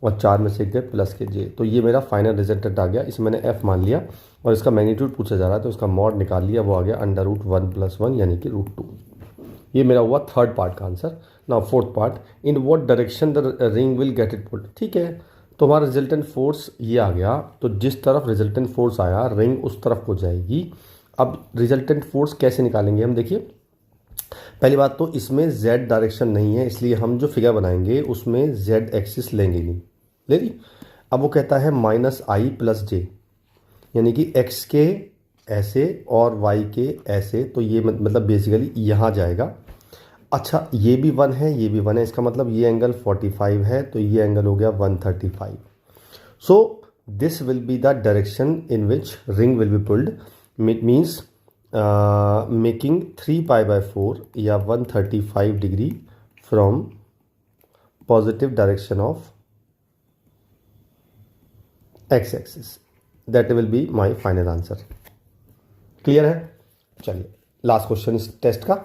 और 4 में से 1 गए प्लस के j। तो ये मेरा फाइनल रिजल्टेंट आ गया। इसे मैंने f मान लिया और इसका मैग्नीट्यूड पूछा जा रहा है, तो इसका मॉड निकाल लिया, वो आ गया √1 + 1 यानी कि √2। ये मेरा हुआ थर्ड पार्ट का answer. Now fourth part, in what direction the ring will get it pulled. ठीक है, तो हमारा रिजल्टेंट फोर्स ये आ गया, तो जिस तरफ रिजल्टेंट फोर्स आया रिंग उस तरफ को जाएगी। अब रिजल्टेंट फोर्स कैसे निकालेंगे हम, देखिए पहली बात तो इसमें z डायरेक्शन नहीं है, इसलिए हम जो फिगर बनाएंगे उसमें z एक्सिस लेंगे नहीं, ले ली। अब वो कहता है -i + j, यानी कि x के ऐसे और y के ऐसे, तो ये मतलब बेसिकली यहाँ जाएगा। अच्छा, ये भी 1 है, ये भी 1 है, इसका मतलब ये एंगल 45 है, तो ये एंगल हो गया 135। So this will be the direction in which ring will be pulled. It means making 3π/4 या 135 degree from positive direction of x axis. That will be my final answer. Clear है? चलिए last question इस test का।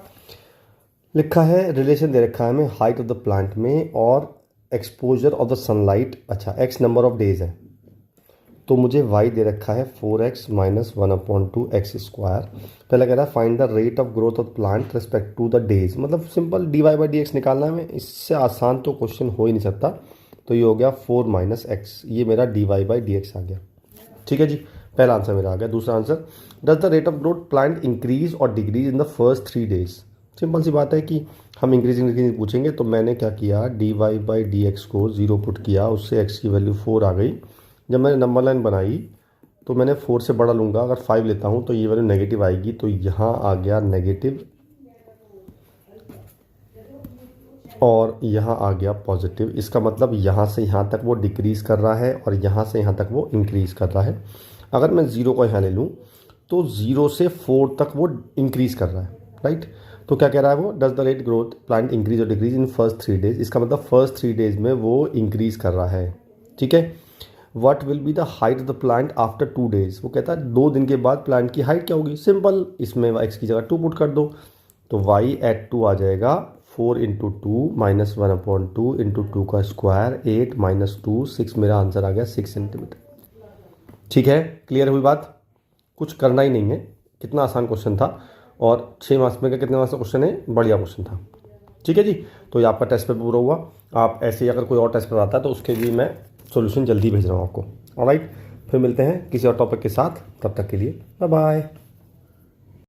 लिखा है, relation दे रखा है हमें हाइट ऑफ द प्लांट में और एक्सपोजर ऑफ द सनलाइट। अच्छा, x नंबर ऑफ डेज है, तो मुझे y दे रखा है 4x - 1/2x²। पहले कह रहा है find the rate of growth of plant respect to the days. मतलब सिंपल dy/dx निकालना है हमें, इससे आसान तो क्वेश्चन हो ही नहीं सकता। तो ये हो गया 4 - x, ये मेरा dy/dx आ गया। ठीक है जी, पहला आंसर मेरा आ गया। दूसरा answer, does the rate of growth plant increase और decrease in the first 3 days. Simple सी बात है कि हम इंक्रीजिंग पूछेंगे, तो मैंने क्या किया, dy/dx को 0 पुट किया, उससे x की वैल्यू 4 आ गई। जब मैंने नंबर लाइन बनाई तो मैंने 4 से बड़ा लूँगा, अगर 5 लेता हूँ तो ये वैल्यू नेगेटिव आएगी, तो यहाँ आ गया नेगेटिव और यहाँ आ गया पॉजिटिव। इसका मतलब यहाँ से यहाँ तक वो डिक्रीज़ कर रहा है और यहाँ से यहाँ तक वो इंक्रीज़ कर रहा है। अगर मैं 0 को यहाँ ले लूँ तो 0 से 4 तक वो इंक्रीज़ कर रहा है, राइट। तो क्या कह रहा है वो, does the rate growth plant increase और डिक्रीज इन फर्स्ट 3 डेज। इसका मतलब फर्स्ट 3 डेज में वो इंक्रीज़ कर रहा है। ठीक है, what will be the height of the plant after 2 days. वो कहता है 2 दिन के बाद प्लांट की हाइट क्या होगी। सिंपल, इसमें x की जगह 2 पुट कर दो, तो y @ 2 आ जाएगा 4 × 2 - 1/2 × 2 का स्क्वायर 8 - 2 6। मेरा आंसर आ गया 6 सेंटीमीटर। ठीक है, क्लियर हुई बात। कुछ करना ही नहीं है, कितना आसान क्वेश्चन था, और 6 मार्क्स में का कितने मार्क्स का क्वेश्चन है, बढ़िया क्वेश्चन था। ठीक है जी, तो ये आपका टेस्ट पेपर पूरा हुआ। आप ऐसे ही अगर कोई और टेस्ट पेपर आता है तो उसके भी मैं सॉल्यूशन जल्दी भेज रहा हूँ आपको। ऑलराइट, फिर मिलते हैं किसी और टॉपिक के साथ, तब तक के लिए बाय बाय।